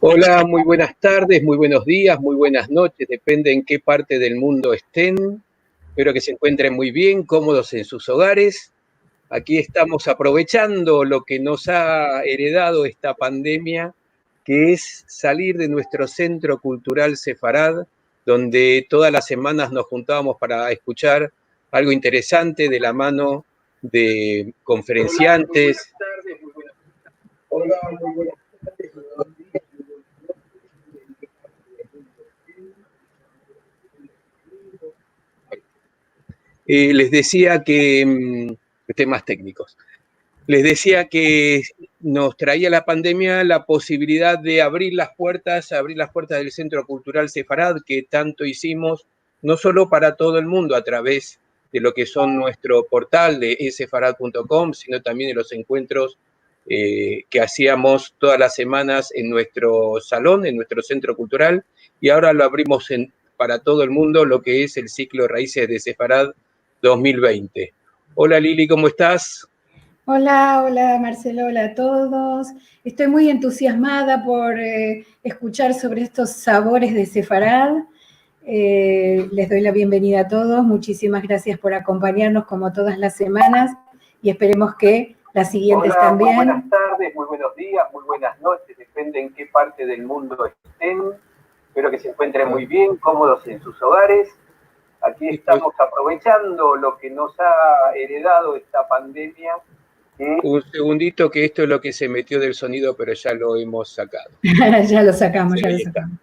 Hola, muy buenas tardes, muy buenos días, muy buenas noches, depende en qué parte del mundo estén. Espero que se encuentren muy bien, cómodos en sus hogares. Aquí estamos aprovechando lo que nos ha heredado esta pandemia, que es salir de nuestro centro cultural Sefarad, donde todas las semanas nos juntábamos para escuchar algo interesante de la mano de conferenciantes. Hola, muy buenas tardes, muy buenos días. Les decía que, temas técnicos, les decía que nos traía la pandemia la posibilidad de abrir las puertas del Centro Cultural Sefarad, que tanto hicimos, no solo para todo el mundo a través de lo que son nuestro portal de esefarad.com, sino también de los encuentros que hacíamos todas las semanas en nuestro salón, en nuestro centro cultural, y ahora lo abrimos para todo el mundo, lo que es el ciclo Raíces de Sefarad 2020. Hola Lili, ¿cómo estás? Hola, hola Marcelo, hola a todos. Estoy muy entusiasmada por escuchar sobre estos sabores de Sefarad. Les doy la bienvenida a todos. Muchísimas gracias por acompañarnos como todas las semanas y esperemos que las siguientes Hola, también. muy buenas tardes, muy buenos días, muy buenas noches, depende en qué parte del mundo estén. Espero que se encuentren muy bien, cómodos en sus hogares. Aquí estamos aprovechando lo que nos ha heredado esta pandemia. Un segundito, que esto es lo que se metió del sonido, pero ya lo hemos sacado. Ya lo sacamos, Sí, ya lo sacamos.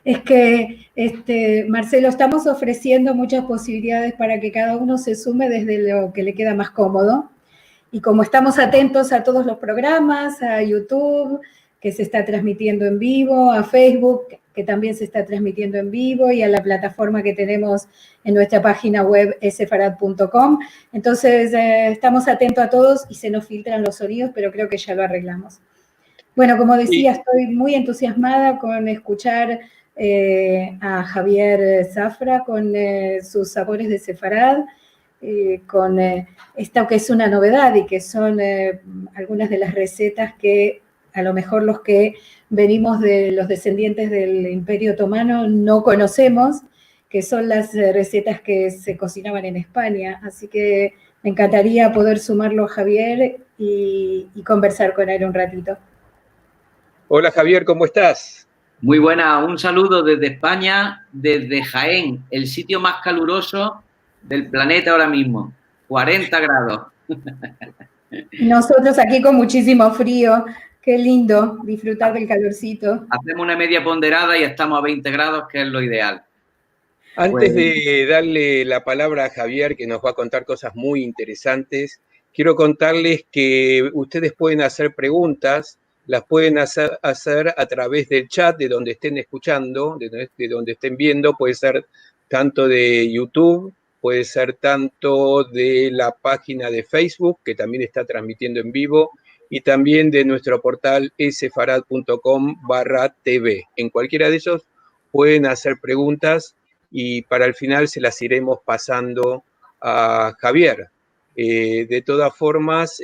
Es que, Marcelo, estamos ofreciendo muchas posibilidades para que cada uno se sume desde lo que le queda más cómodo. Y como estamos atentos a todos los programas, a YouTube, que se está transmitiendo en vivo, a Facebook, que también se está transmitiendo en vivo, y a la plataforma que tenemos en nuestra página web, sefarad.com. Entonces, estamos atentos a todos y se nos filtran los sonidos, pero creo que ya lo arreglamos. Bueno, como decía, estoy muy entusiasmada con escuchar a Javier Zafra con sus sabores de Sefarad, con esto que es una novedad y que son algunas de las recetas que a lo mejor los que venimos de los descendientes del Imperio Otomano no conocemos, que son las recetas que se cocinaban en España. Así que me encantaría poder sumarlo a Javier y conversar con él un ratito. Hola Javier, ¿cómo estás? Muy buena, un saludo desde España, desde Jaén, el sitio más caluroso del planeta ahora mismo, 40 grados. Nosotros aquí con muchísimo frío, qué lindo disfrutar del calorcito. Hacemos una media ponderada y estamos a 20 grados, que es lo ideal. Antes de darle la palabra a Javier, que nos va a contar cosas muy interesantes, quiero contarles que ustedes pueden hacer preguntas, las pueden hacer a través del chat de donde estén escuchando, de donde estén viendo, puede ser tanto de YouTube, puede ser tanto de la página de Facebook, que también está transmitiendo en vivo, y también de nuestro portal sefarad.com/tv. En cualquiera de ellos pueden hacer preguntas y para el final se las iremos pasando a Javier. De todas formas,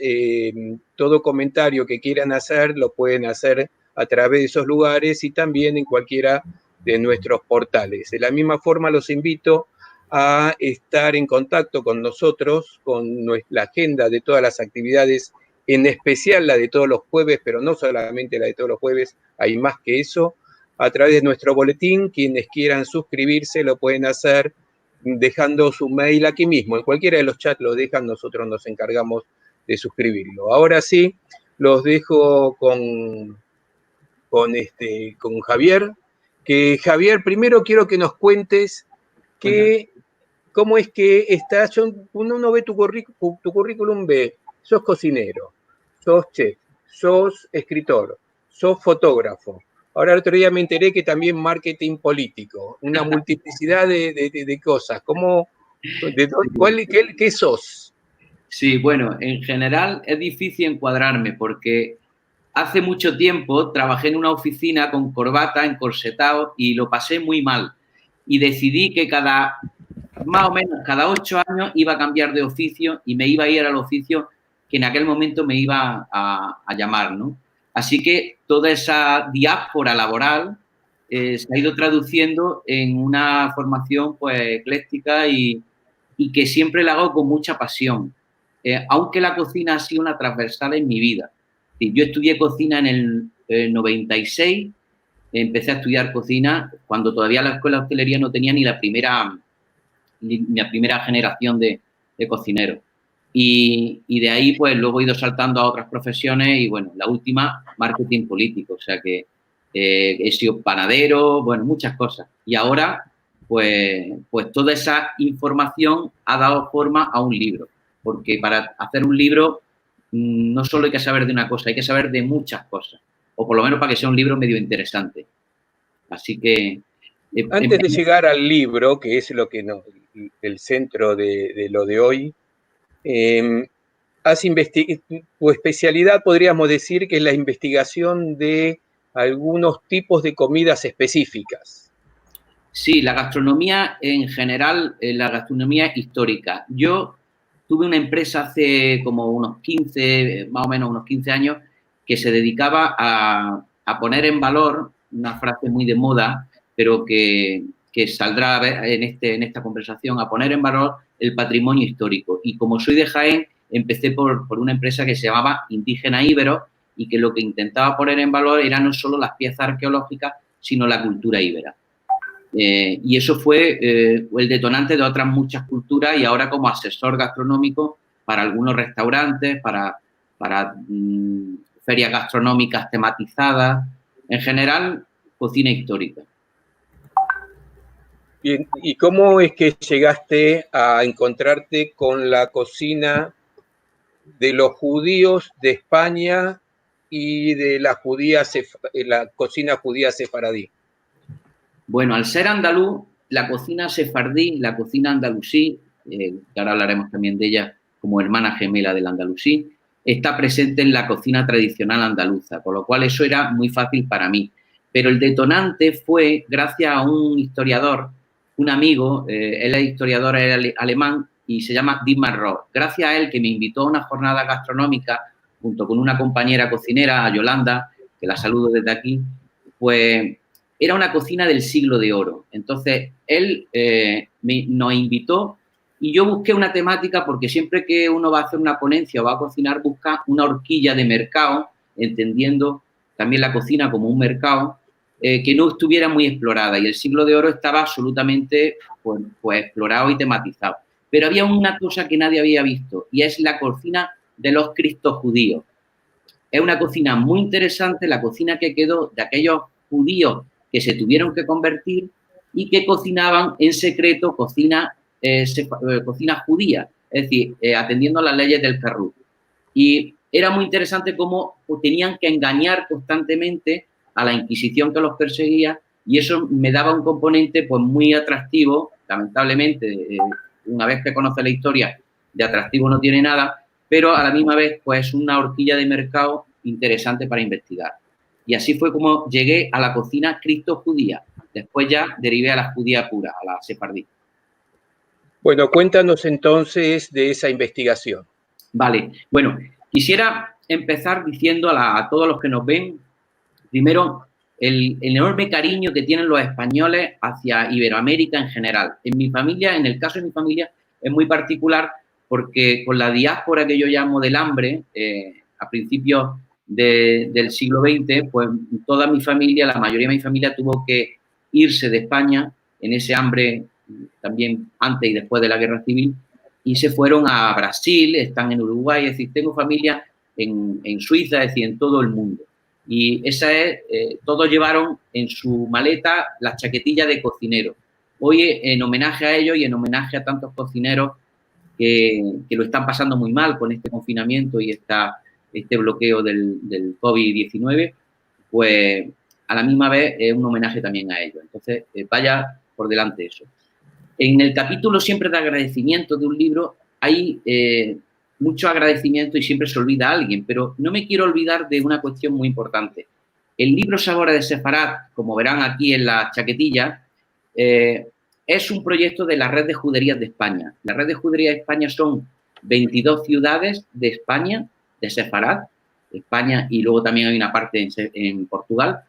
todo comentario que quieran hacer lo pueden hacer a través de esos lugares y también en cualquiera de nuestros portales. De la misma forma, los invito a estar en contacto con nosotros, con la agenda de todas las actividades, en especial la de todos los jueves, pero no solamente la de todos los jueves, hay más que eso, a través de nuestro boletín. Quienes quieran suscribirse lo pueden hacer dejando su mail aquí mismo. En cualquiera de los chats lo dejan, nosotros nos encargamos de suscribirlo. Ahora sí, los dejo con Javier. Que Javier, primero quiero que nos cuentes cómo es que estás. Uno ve tu currículum, ve, sos cocinero, sos chef, sos escritor, sos fotógrafo. Ahora el otro día me enteré que también marketing político, una multiplicidad de cosas. ¿Qué sos? Sí, bueno, en general es difícil encuadrarme porque hace mucho tiempo trabajé en una oficina con corbata, encorsetado, y lo pasé muy mal. Y decidí que más o menos cada 8 años iba a cambiar de oficio y me iba a ir al oficio que en aquel momento me iba a llamar, ¿no? Así que toda esa diáspora laboral se ha ido traduciendo en una formación pues ecléctica y que siempre la hago con mucha pasión, aunque la cocina ha sido una transversal en mi vida. Yo estudié cocina en el 96, empecé a estudiar cocina cuando todavía la escuela de hostelería no tenía ni la primera generación de cocineros. Y de ahí, pues, luego he ido saltando a otras profesiones y, bueno, la última, marketing político. O sea que he sido panadero, bueno, muchas cosas. Y ahora, pues toda esa información ha dado forma a un libro. Porque para hacer un libro no solo hay que saber de una cosa, hay que saber de muchas cosas. O por lo menos para que sea un libro medio interesante. Así que... Antes de llegar al libro, que es lo que el centro de lo de hoy, tu especialidad podríamos decir que es la investigación de algunos tipos de comidas específicas. Sí, la gastronomía en general, la gastronomía histórica. Yo tuve una empresa hace como unos 15, más o menos unos 15 años, que se dedicaba a poner en valor, una frase muy de moda, pero que saldrá en esta conversación, a poner en valor el patrimonio histórico. Y como soy de Jaén, empecé por una empresa que se llamaba Indígena Íbero y que lo que intentaba poner en valor era no solo las piezas arqueológicas, sino la cultura íbera. Y eso fue el detonante de otras muchas culturas y ahora como asesor gastronómico para algunos restaurantes, para ferias gastronómicas tematizadas, en general, cocina histórica. Bien, ¿y cómo es que llegaste a encontrarte con la cocina de los judíos de España y de la cocina judía sefaradí? Bueno, al ser andaluz, la cocina sefardí, la cocina andalusí, que ahora hablaremos también de ella como hermana gemela del andalusí, está presente en la cocina tradicional andaluza, con lo cual eso era muy fácil para mí. Pero el detonante fue gracias a un historiador, un amigo, él es historiador alemán y se llama Dietmar Roth. Gracias a él que me invitó a una jornada gastronómica junto con una compañera cocinera, a Yolanda, que la saludo desde aquí, pues era una cocina del siglo de oro. Entonces, él nos invitó y yo busqué una temática porque siempre que uno va a hacer una ponencia o va a cocinar, busca una horquilla de mercado, entendiendo también la cocina como un mercado, que no estuviera muy explorada. Y el siglo de oro estaba absolutamente pues explorado y tematizado. Pero había una cosa que nadie había visto y es la cocina de los cristos judíos. Es una cocina muy interesante, la cocina que quedó de aquellos judíos que se tuvieron que convertir y que cocinaban en secreto cocina judía, es decir, atendiendo a las leyes del Carrú. Y era muy interesante cómo tenían que engañar constantemente a la Inquisición que los perseguía y eso me daba un componente pues muy atractivo. Lamentablemente, una vez que conoce la historia, de atractivo no tiene nada, pero a la misma vez pues una horquilla de mercado interesante para investigar. Y así fue como llegué a la cocina cristo-judía. Después ya derivé a la judía pura, a la sefardí. Bueno, cuéntanos entonces de esa investigación. Vale, bueno, quisiera empezar diciendo a todos los que nos ven, primero, el enorme cariño que tienen los españoles hacia Iberoamérica en general. En mi familia, en el caso de mi familia, es muy particular porque con la diáspora que yo llamo del hambre, a principios del siglo XX, pues toda mi familia, la mayoría de mi familia tuvo que irse de España en ese hambre también antes y después de la Guerra Civil y se fueron a Brasil, están en Uruguay, es decir, tengo familia en Suiza, es decir, en todo el mundo. Y esa es, todos llevaron en su maleta la chaquetilla de cocinero. Hoy en homenaje a ellos y en homenaje a tantos cocineros que lo están pasando muy mal con este confinamiento y este bloqueo del COVID-19, pues a la misma vez es un homenaje también a ellos. Entonces, vaya por delante eso. En el capítulo siempre de agradecimiento de un libro hay mucho agradecimiento y siempre se olvida a alguien, pero no me quiero olvidar de una cuestión muy importante. El libro Sabores de Sefarad, como verán aquí en la chaquetilla, es un proyecto de la Red de Juderías de España. La Red de Juderías de España son 22 ciudades de España, de Sefarad, España, y luego también hay una parte en Portugal,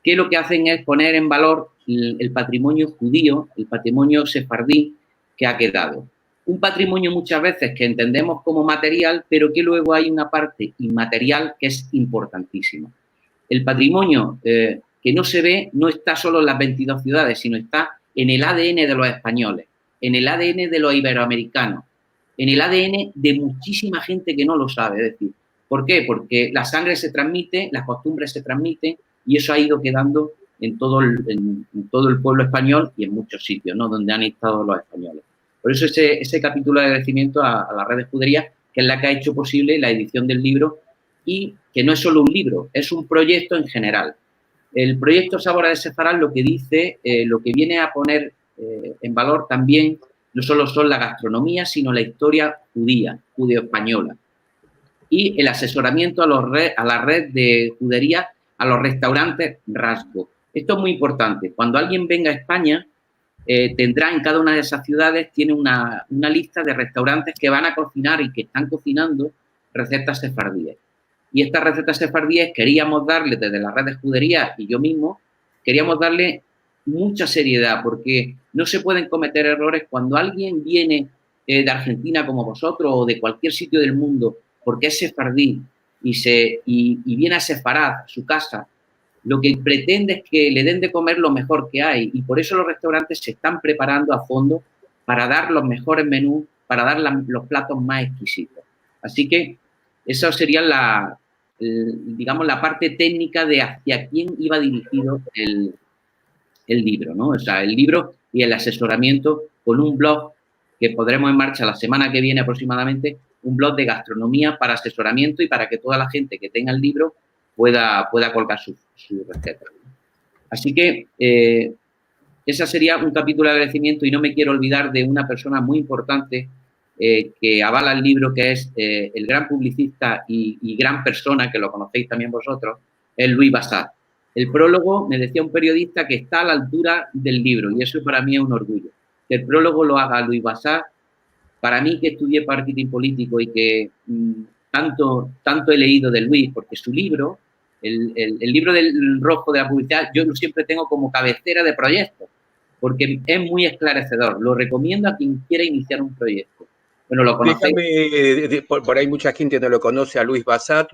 que lo que hacen es poner en valor el patrimonio judío, el patrimonio sefardí que ha quedado. Un patrimonio muchas veces que entendemos como material, pero que luego hay una parte inmaterial que es importantísima. El patrimonio que no se ve no está solo en las 22 ciudades, sino está en el ADN de los españoles, en el ADN de los iberoamericanos, en el ADN de muchísima gente que no lo sabe. Es decir, ¿por qué? Porque la sangre se transmite, las costumbres se transmiten, y eso ha ido quedando en todo el pueblo español y en muchos sitios, ¿no?, donde han estado los españoles. Por eso ese capítulo de agradecimiento a la red de Juderías, que es la que ha hecho posible la edición del libro, y que no es solo un libro, es un proyecto en general. El proyecto Sabores de Sefarad lo que dice, lo que viene a poner en valor también, no solo son la gastronomía, sino la historia judía, judeo-española. Y el asesoramiento a la red de juderías, a los restaurantes Rasgo. Esto es muy importante. Cuando alguien venga a España, tendrá en cada una de esas ciudades, tiene una lista de restaurantes que van a cocinar y que están cocinando recetas sefardíes. Y estas recetas sefardíes queríamos darle, desde la red de juderías y yo mismo, queríamos darle mucha seriedad, porque no se pueden cometer errores cuando alguien viene de Argentina como vosotros o de cualquier sitio del mundo porque es sefardí y viene a Sefarad, su casa. Lo que pretende es que le den de comer lo mejor que hay, y por eso los restaurantes se están preparando a fondo para dar los mejores menús, para dar los platos más exquisitos. Así que esa sería digamos, la parte técnica de hacia quién iba dirigido el libro, ¿no? O sea, el libro y el asesoramiento con un blog que pondremos en marcha la semana que viene aproximadamente, un blog de gastronomía para asesoramiento y para que toda la gente que tenga el libro pueda colgar su receta. Así que ese sería un capítulo de agradecimiento, y no me quiero olvidar de una persona muy importante que avala el libro, que es el gran publicista y gran persona, que lo conocéis también vosotros, es Louis Bassat. El prólogo, me decía un periodista, que está a la altura del libro, y eso para mí es un orgullo. Que el prólogo lo haga Louis Bassat, para mí, que estudié marketing político y que tanto he leído de Louis, porque su libro, el libro del rojo de la publicidad, yo lo siempre tengo como cabecera de proyectos, porque es muy esclarecedor. Lo recomiendo a quien quiera iniciar un proyecto. Bueno, lo conocéis. Por ahí mucha gente no lo conoce a Louis Bassat.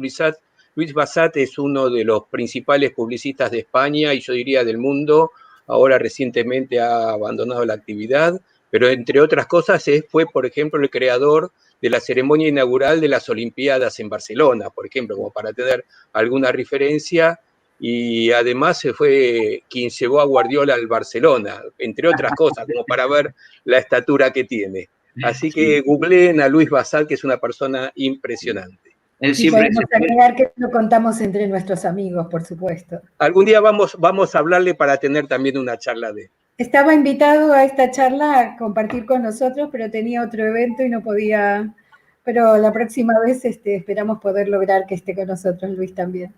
Louis Bassat es uno de los principales publicistas de España y yo diría del mundo. Ahora recientemente ha abandonado la actividad, pero entre otras cosas fue, por ejemplo, el creador de la ceremonia inaugural de las Olimpiadas en Barcelona, por ejemplo, como para tener alguna referencia, y además fue quien llevó a Guardiola al Barcelona, entre otras cosas, como para ver la estatura que tiene. Así que googleen a Louis Bassat, que es una persona impresionante. Él siempre podemos agregar que lo contamos entre nuestros amigos, por supuesto. Algún día vamos a hablarle para tener también una charla de él. Estaba invitado a esta charla a compartir con nosotros, pero tenía otro evento y no podía. Pero la próxima vez esperamos poder lograr que esté con nosotros Luis también.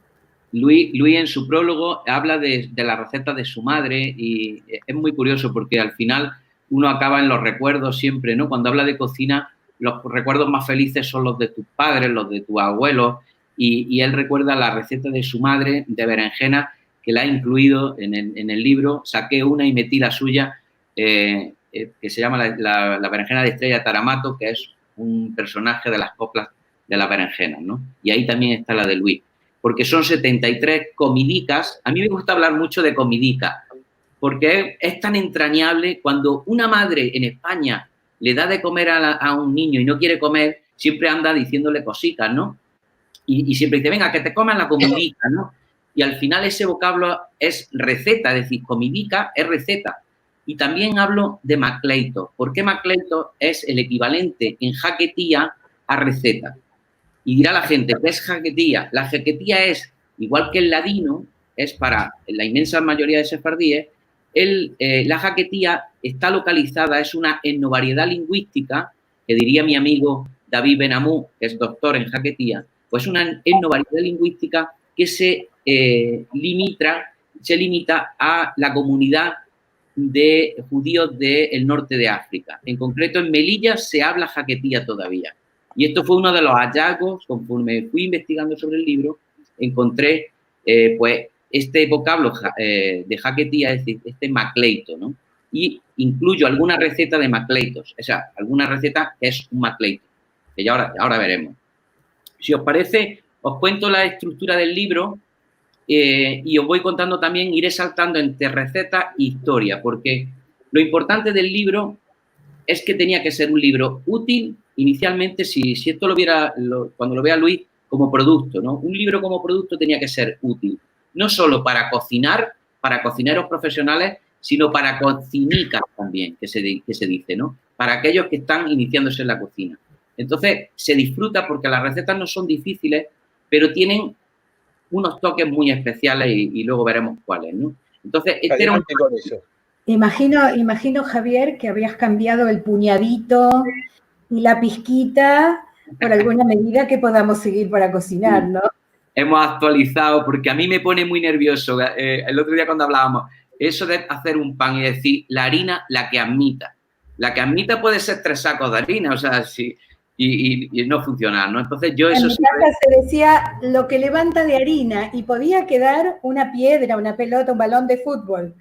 Luis en su prólogo habla de la receta de su madre, y es muy curioso porque al final uno acaba en los recuerdos siempre, ¿no? Cuando habla de cocina, los recuerdos más felices son los de tus padres, los de tus abuelos, y él recuerda la receta de su madre de berenjena, que la ha incluido en el libro. Saqué una y metí la suya, que se llama la berenjena de Estrella Taramato, que es un personaje de las coplas de las berenjenas, ¿no? Y ahí también está la de Luis, porque son 73 comidicas. A mí me gusta hablar mucho de comidica, porque es tan entrañable. Cuando una madre en España le da de comer a un niño y no quiere comer, siempre anda diciéndole cositas, ¿no? Y siempre dice, venga, que te coman la comidica, ¿no? Y al final ese vocablo es receta, es decir, comidica es receta. Y también hablo de macleito, porque macleito es el equivalente en jaquetía a receta. Y dirá la gente, ¿qué es jaquetía? La jaquetía es, igual que el ladino, es para la inmensa mayoría de sefardíes, la jaquetía está localizada, es una etnovariedad lingüística, que diría mi amigo David Benamú, que es doctor en jaquetía, pues una etnovariedad lingüística que se limita a la comunidad de judíos del norte de África. En concreto, en Melilla se habla jaquetía todavía. Y esto fue uno de los hallazgos, conforme fui investigando sobre el libro, encontré pues este vocablo de jaque tía, es decir, este macleito, ¿no? Y incluyo alguna receta de macleitos, o sea, alguna receta que es un macleito, que ya ahora veremos. Si os parece, os cuento la estructura del libro y os voy contando también, iré saltando entre receta e historia, porque lo importante del libro es que tenía que ser un libro útil inicialmente, si esto lo viera, cuando lo vea Luis, como producto, ¿no? Un libro como producto tenía que ser útil, no solo para cocinar, para cocineros profesionales, sino para cocinicas también, que se dice, ¿no? Para aquellos que están iniciándose en la cocina. Entonces, se disfruta porque las recetas no son difíciles, pero tienen unos toques muy especiales y luego veremos cuáles, ¿no? Entonces, este era un... con eso. Imagino, Javier, que habrías cambiado el puñadito y la pizquita por alguna medida que podamos seguir para cocinar, ¿no? Hemos actualizado, porque a mí me pone muy nervioso. El otro día cuando hablábamos, eso de hacer un pan y decir la harina, la que admita. La que admita puede ser 3 sacos de harina, o sea, sí, y no funciona, ¿no? Entonces yo eso... En mi casa se decía lo que levanta de harina y podía quedar una piedra, una pelota, un balón de fútbol.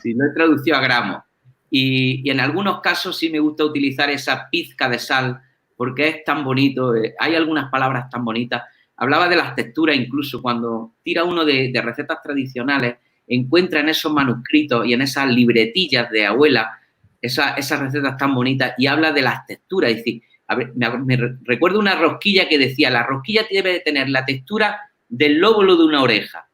Sí, lo he traducido a gramos. Y en algunos casos sí me gusta utilizar esa pizca de sal porque es tan bonito. Hay algunas palabras tan bonitas. Hablaba de las texturas incluso. Cuando tira uno de recetas tradicionales, encuentra en esos manuscritos y en esas libretillas de abuela esas recetas tan bonitas y habla de las texturas. Es decir, me recuerdo una rosquilla que decía, la rosquilla debe de tener la textura del lóbulo de una oreja.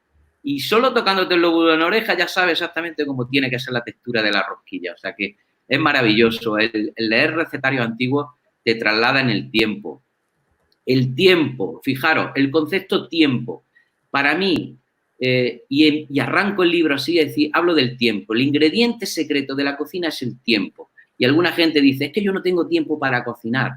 Y solo tocándote el lóbulo de una oreja ya sabes exactamente cómo tiene que ser la textura de la rosquilla. O sea que es maravilloso. El leer recetarios antiguos te traslada en el tiempo. El tiempo, fijaros, el concepto tiempo. Para mí, y arranco el libro así, es decir, hablo del tiempo. El ingrediente secreto de la cocina es el tiempo. Y alguna gente dice, es que yo no tengo tiempo para cocinar.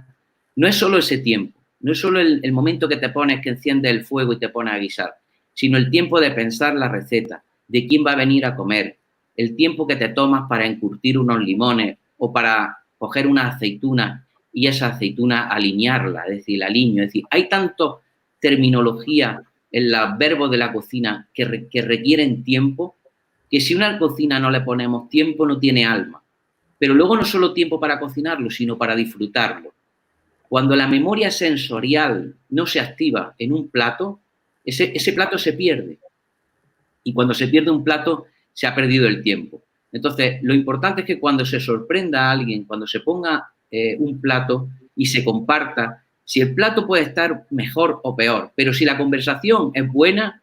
No es solo ese tiempo. No es solo el momento que te pones, que enciendes el fuego y te pones a guisar, sino el tiempo de pensar la receta, de quién va a venir a comer, el tiempo que te tomas para encurtir unos limones o para coger una aceituna y esa aceituna alinearla, es decir, el aliño. Es decir, hay tanto terminología en los verbos de la cocina que requieren tiempo, que si una cocina no le ponemos tiempo no tiene alma. Pero luego no solo tiempo para cocinarlo, sino para disfrutarlo. Cuando la memoria sensorial no se activa en un plato, ese plato se pierde. Y cuando se pierde un plato, se ha perdido el tiempo. Entonces, lo importante es que cuando se sorprenda a alguien, cuando se ponga un plato y se comparta, si el plato puede estar mejor o peor, pero si la conversación es buena,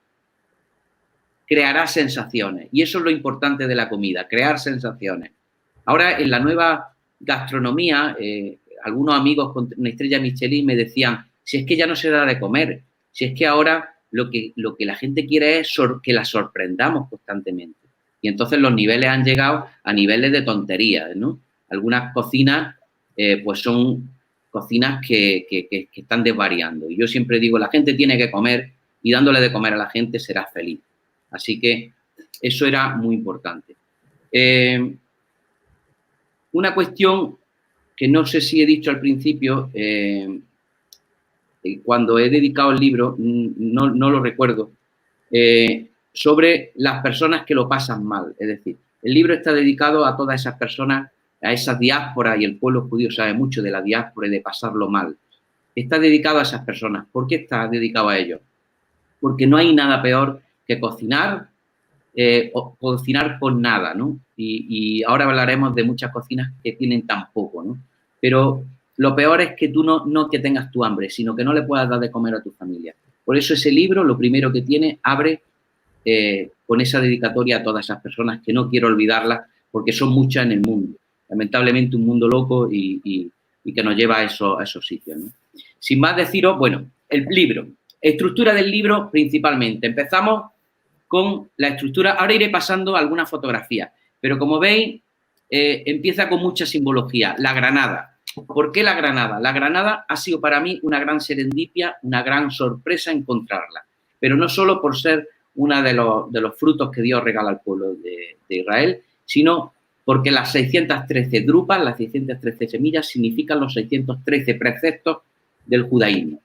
creará sensaciones. Y eso es lo importante de la comida, crear sensaciones. Ahora, en la nueva gastronomía, algunos amigos con una estrella Michelin me decían, si es que ya no se da de comer, si es que ahora lo que la gente quiere es que la sorprendamos constantemente. Y entonces los niveles han llegado a niveles de tonterías, ¿no? Algunas cocinas, pues son cocinas que están desvariando. Y yo siempre digo, la gente tiene que comer y dándole de comer a la gente será feliz. Así que eso era muy importante. Una cuestión que no sé si he dicho al principio, cuando he dedicado el libro, no lo recuerdo, sobre las personas que lo pasan mal. Es decir, el libro está dedicado a todas esas personas, a esas diásporas, y el pueblo judío sabe mucho de la diáspora y de pasarlo mal. Está dedicado a esas personas. ¿Por qué está dedicado a ellos? Porque no hay nada peor que cocinar o cocinar con nada, ¿no? Y ahora hablaremos de muchas cocinas que tienen tan poco, ¿no? Pero lo peor es que tú no que tengas tu hambre, sino que no le puedas dar de comer a tu familia. Por eso ese libro, lo primero que tiene, abre con esa dedicatoria a todas esas personas que no quiero olvidarlas porque son muchas en el mundo. Lamentablemente un mundo loco y que nos lleva a esos sitios, ¿no? Sin más deciros, bueno, el libro. Estructura del libro principalmente. Empezamos con la estructura. Ahora iré pasando algunas fotografías, pero como veis, empieza con mucha simbología. La granada. ¿Por qué la granada? La granada ha sido para mí una gran serendipia, una gran sorpresa encontrarla. Pero no solo por ser uno de los frutos que Dios regala al pueblo de Israel, sino porque las 613 drupas, las 613 semillas, significan los 613 preceptos del judaísmo.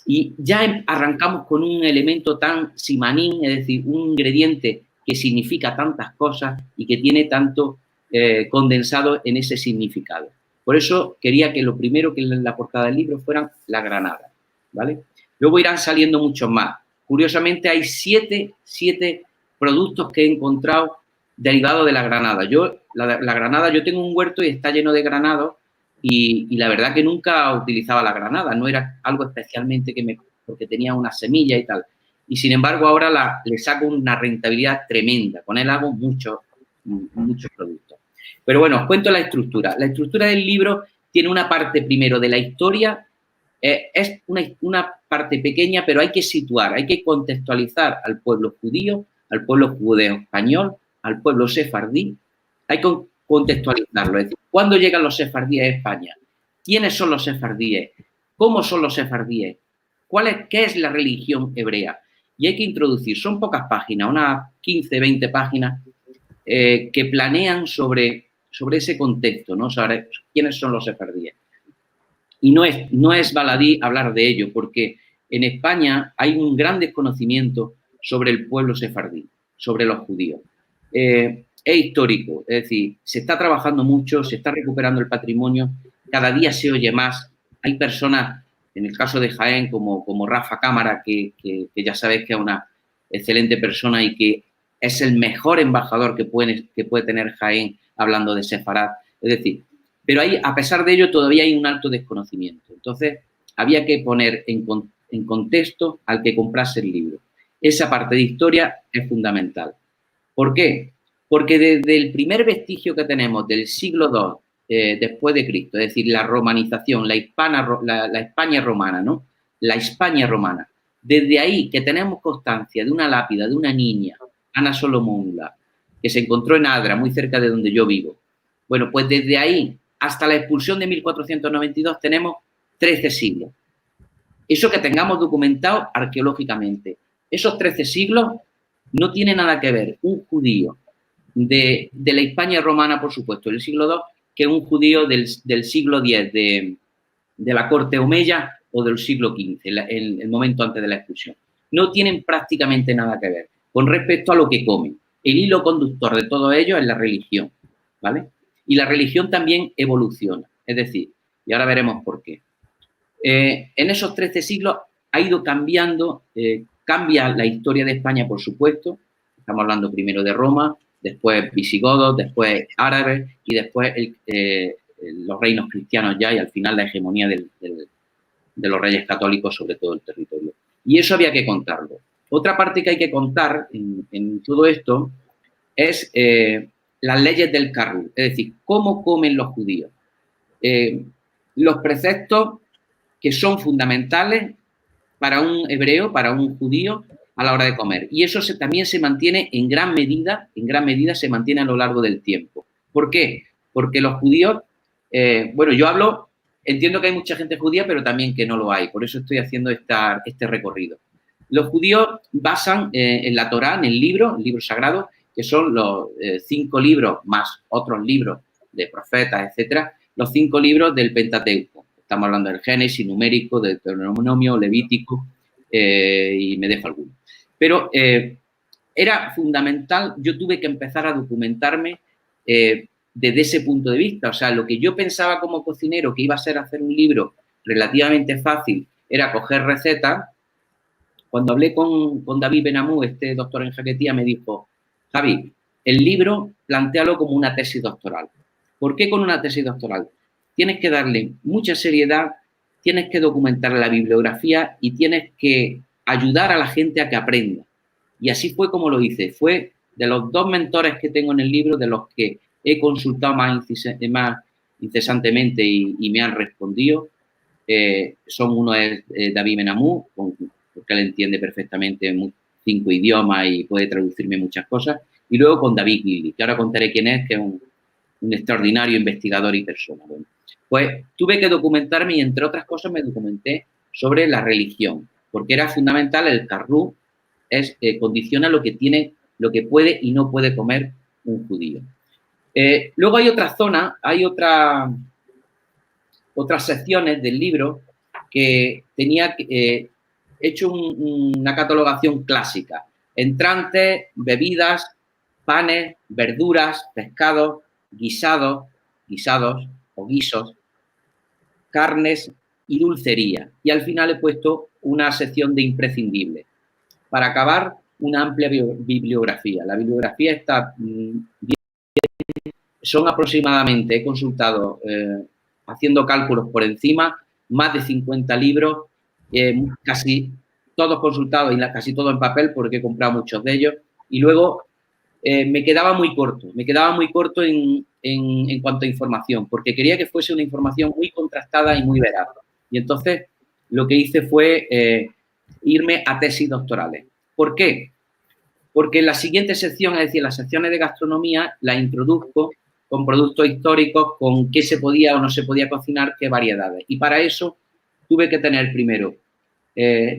Y ya arrancamos con un elemento tan simanín, es decir, un ingrediente que significa tantas cosas y que tiene tanto condensado en ese significado. Por eso quería que lo primero que en la portada del libro fueran la granada, ¿vale? Luego irán saliendo muchos más. Curiosamente hay siete productos que he encontrado derivados de la granada. La granada, yo tengo un huerto y está lleno de granados y la verdad que nunca utilizaba la granada. No era algo especialmente porque tenía una semilla y tal. Y sin embargo ahora le saco una rentabilidad tremenda. Con él hago muchos productos. Pero bueno, os cuento la estructura. La estructura del libro tiene una parte primero de la historia. Es una parte pequeña, pero hay que situar, hay que contextualizar al pueblo judío, al pueblo judeo español, al pueblo sefardí. Hay que contextualizarlo. Es decir, ¿cuándo llegan los sefardíes a España? ¿Quiénes son los sefardíes? ¿Cómo son los sefardíes? ¿Qué es la religión hebrea? Y hay que introducir, son pocas páginas, unas 15, 20 páginas, que planean sobre ese contexto, ¿no? Sobre quiénes son los sefardíes. Y no es baladí hablar de ello, porque en España hay un gran desconocimiento sobre el pueblo sefardí, sobre los judíos. Es histórico, es decir, se está trabajando mucho, se está recuperando el patrimonio, cada día se oye más. Hay personas, en el caso de Jaén, como Rafa Cámara, que ya sabéis que es una excelente persona y que es el mejor embajador que puede tener Jaén hablando de Sefarad. Es decir, pero a pesar de ello todavía hay un alto desconocimiento. Entonces, había que poner en contexto al que comprase el libro. Esa parte de historia es fundamental. ¿Por qué? Porque desde el primer vestigio que tenemos del siglo II después de Cristo, es decir, la romanización, la España romana, ¿no? La España romana. Desde ahí que tenemos constancia de una lápida de una niña, Ana Solomónula, que se encontró en Adra, muy cerca de donde yo vivo. Bueno, pues desde ahí hasta la expulsión de 1492 tenemos 13 siglos. Eso que tengamos documentado arqueológicamente. Esos 13 siglos no tiene nada que ver un judío de la España romana, por supuesto, del siglo II, que un judío del siglo X, de la corte omeya o del siglo XV, el momento antes de la expulsión. No tienen prácticamente nada que ver con respecto a lo que comen. El hilo conductor de todo ello es la religión, ¿vale? Y la religión también evoluciona, es decir, y ahora veremos por qué. En esos 13 siglos ha ido cambiando, cambia la historia de España, por supuesto. Estamos hablando primero de Roma, después visigodos, después árabes y después los reinos cristianos ya y al final la hegemonía de los reyes católicos sobre todo el territorio. Y eso había que contarlo. Otra parte que hay que contar en todo esto es las leyes del Carrú, es decir, cómo comen los judíos. Los preceptos que son fundamentales para un hebreo, para un judío, a la hora de comer. Y eso también se mantiene en gran medida se mantiene a lo largo del tiempo. ¿Por qué? Porque los judíos, bueno, entiendo que hay mucha gente judía, pero también que no lo hay. Por eso estoy haciendo este recorrido. Los judíos basan en la Torá, en el libro sagrado, que son los 5 libros más otros libros de profetas, etcétera, los 5 libros del Pentateuco. Estamos hablando del Génesis, Numérico, del Deuteronomio, Levítico y me dejo alguno. Pero era fundamental, yo tuve que empezar a documentarme desde ese punto de vista. O sea, lo que yo pensaba como cocinero que iba a ser hacer un libro relativamente fácil era coger recetas. Cuando hablé con David Benamú, este doctor en jaquetía, me dijo, Javi, el libro plantéalo como una tesis doctoral. ¿Por qué con una tesis doctoral? Tienes que darle mucha seriedad, tienes que documentar la bibliografía y tienes que ayudar a la gente a que aprenda. Y así fue como lo hice. Fue de los 2 mentores que tengo en el libro, de los que he consultado más incesantemente y me han respondido. Uno es David Benamú, porque él entiende perfectamente 5 idiomas y puede traducirme muchas cosas. Y luego con David Gilly, que ahora contaré quién es, que es un extraordinario investigador y persona. Bueno, pues tuve que documentarme y, entre otras cosas, me documenté sobre la religión, porque era fundamental. El Carrú condiciona lo que puede y no puede comer un judío. Luego hay otra zona, hay otras secciones del libro que tenía hecho una catalogación clásica. Entrantes, bebidas, panes, verduras, pescados, guisados o guisos, carnes y dulcería. Y al final he puesto una sección de imprescindibles. Para acabar, una amplia bibliografía. La bibliografía está son aproximadamente, he consultado, haciendo cálculos por encima, más de 50 libros, casi todos consultados y casi todo en papel porque he comprado muchos de ellos. Y luego me quedaba muy corto en cuanto a información, porque quería que fuese una información muy contrastada y muy veraz. Y entonces lo que hice fue irme a tesis doctorales. ¿Por qué? Porque en la siguiente sección, es decir, las secciones de gastronomía, las introduzco con productos históricos, con qué se podía o no se podía cocinar, qué variedades. Y para eso tuve que tener primero,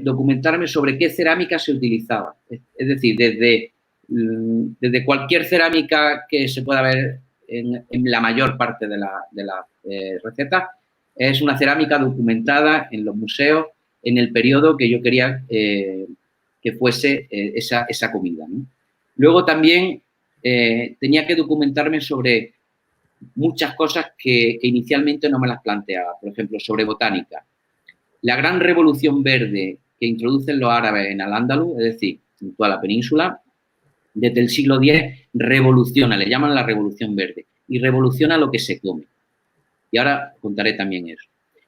documentarme sobre qué cerámica se utilizaba. Es decir, desde cualquier cerámica que se pueda ver en la mayor parte de la receta, es una cerámica documentada en los museos en el periodo que yo quería que fuese esa comida, ¿no? Luego también tenía que documentarme sobre muchas cosas que inicialmente no me las planteaba. Por ejemplo, sobre botánica. La gran revolución verde que introducen los árabes en Al-Ándalus, es decir, en toda la península, desde el siglo X revoluciona, le llaman la revolución verde, y revoluciona lo que se come. Y ahora contaré también eso.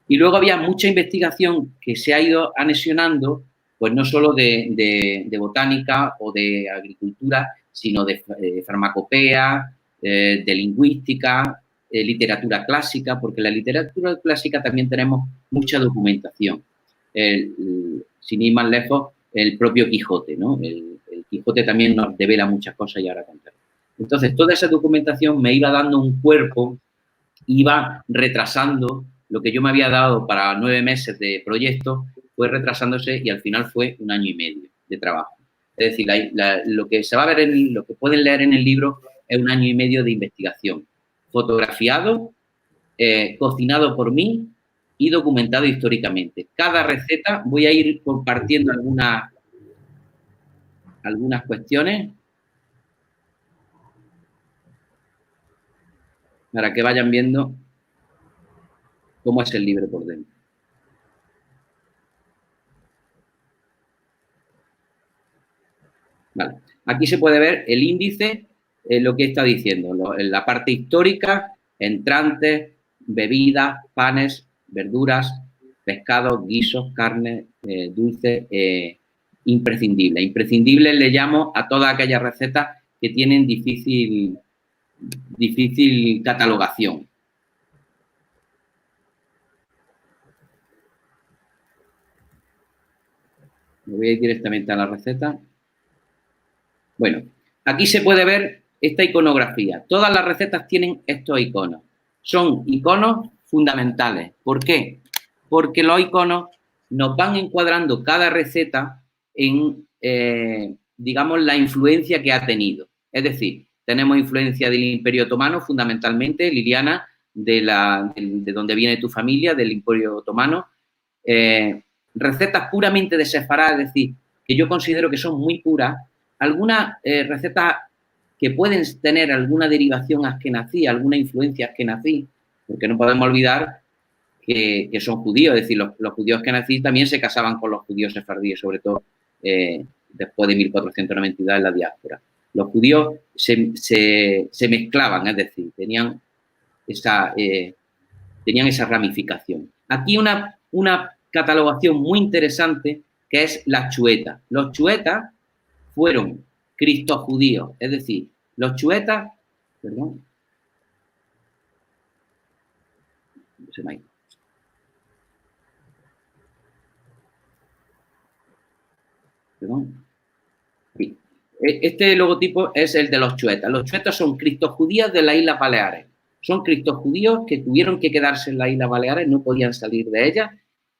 Y luego había mucha investigación que se ha ido anexionando, pues no solo de botánica o de agricultura, sino de farmacopea, de lingüística, literatura clásica, porque en la literatura clásica también tenemos mucha documentación. Sin ir más lejos, el propio Quijote, ¿no? El Quijote también nos devela muchas cosas y ahora contaré. Entonces, toda esa documentación me iba dando un cuerpo, iba retrasando lo que yo me había dado para 9 meses de proyecto, fue retrasándose y al final fue 1 año y medio de trabajo. Es decir, lo que se va a ver, lo que pueden leer en el libro es 1 año y medio de investigación, fotografiado, cocinado por mí y documentado históricamente. Cada receta voy a ir compartiendo algunas cuestiones para que vayan viendo cómo es el libro por dentro. Vale. Aquí se puede ver el índice, lo que está diciendo, en la parte histórica, entrantes, bebidas, panes, verduras, pescados, guisos, carne, dulce, imprescindible. Imprescindible le llamo a todas aquellas recetas que tienen difícil catalogación. Me voy a ir directamente a la receta. Bueno, aquí se puede ver esta iconografía. Todas las recetas tienen estos iconos. Son iconos fundamentales. ¿Por qué? Porque los iconos nos van encuadrando cada receta en, digamos, la influencia que ha tenido. Es decir, tenemos influencia del Imperio Otomano, fundamentalmente, Liliana, de donde viene tu familia, del Imperio Otomano. Recetas puramente de Sefará, es decir, que yo considero que son muy puras. Algunas recetas que pueden tener alguna derivación askenazí, alguna influencia askenazí, porque no podemos olvidar que son judíos, es decir, los judíos askenazí también se casaban con los judíos sefardíes, sobre todo después de 1492 en la diáspora. Los judíos se mezclaban, es decir, tenían esa ramificación. Aquí una catalogación muy interesante que es las chuetas. Los chuetas fueron cristos judíos, es decir, los chuetas, perdón, se me ha ido. Perdón. Sí. Este logotipo es el de los chuetas. Los chuetas son cristos judíos de las Islas Baleares. Son cristos judíos que tuvieron que quedarse en las Islas Baleares, no podían salir de ellas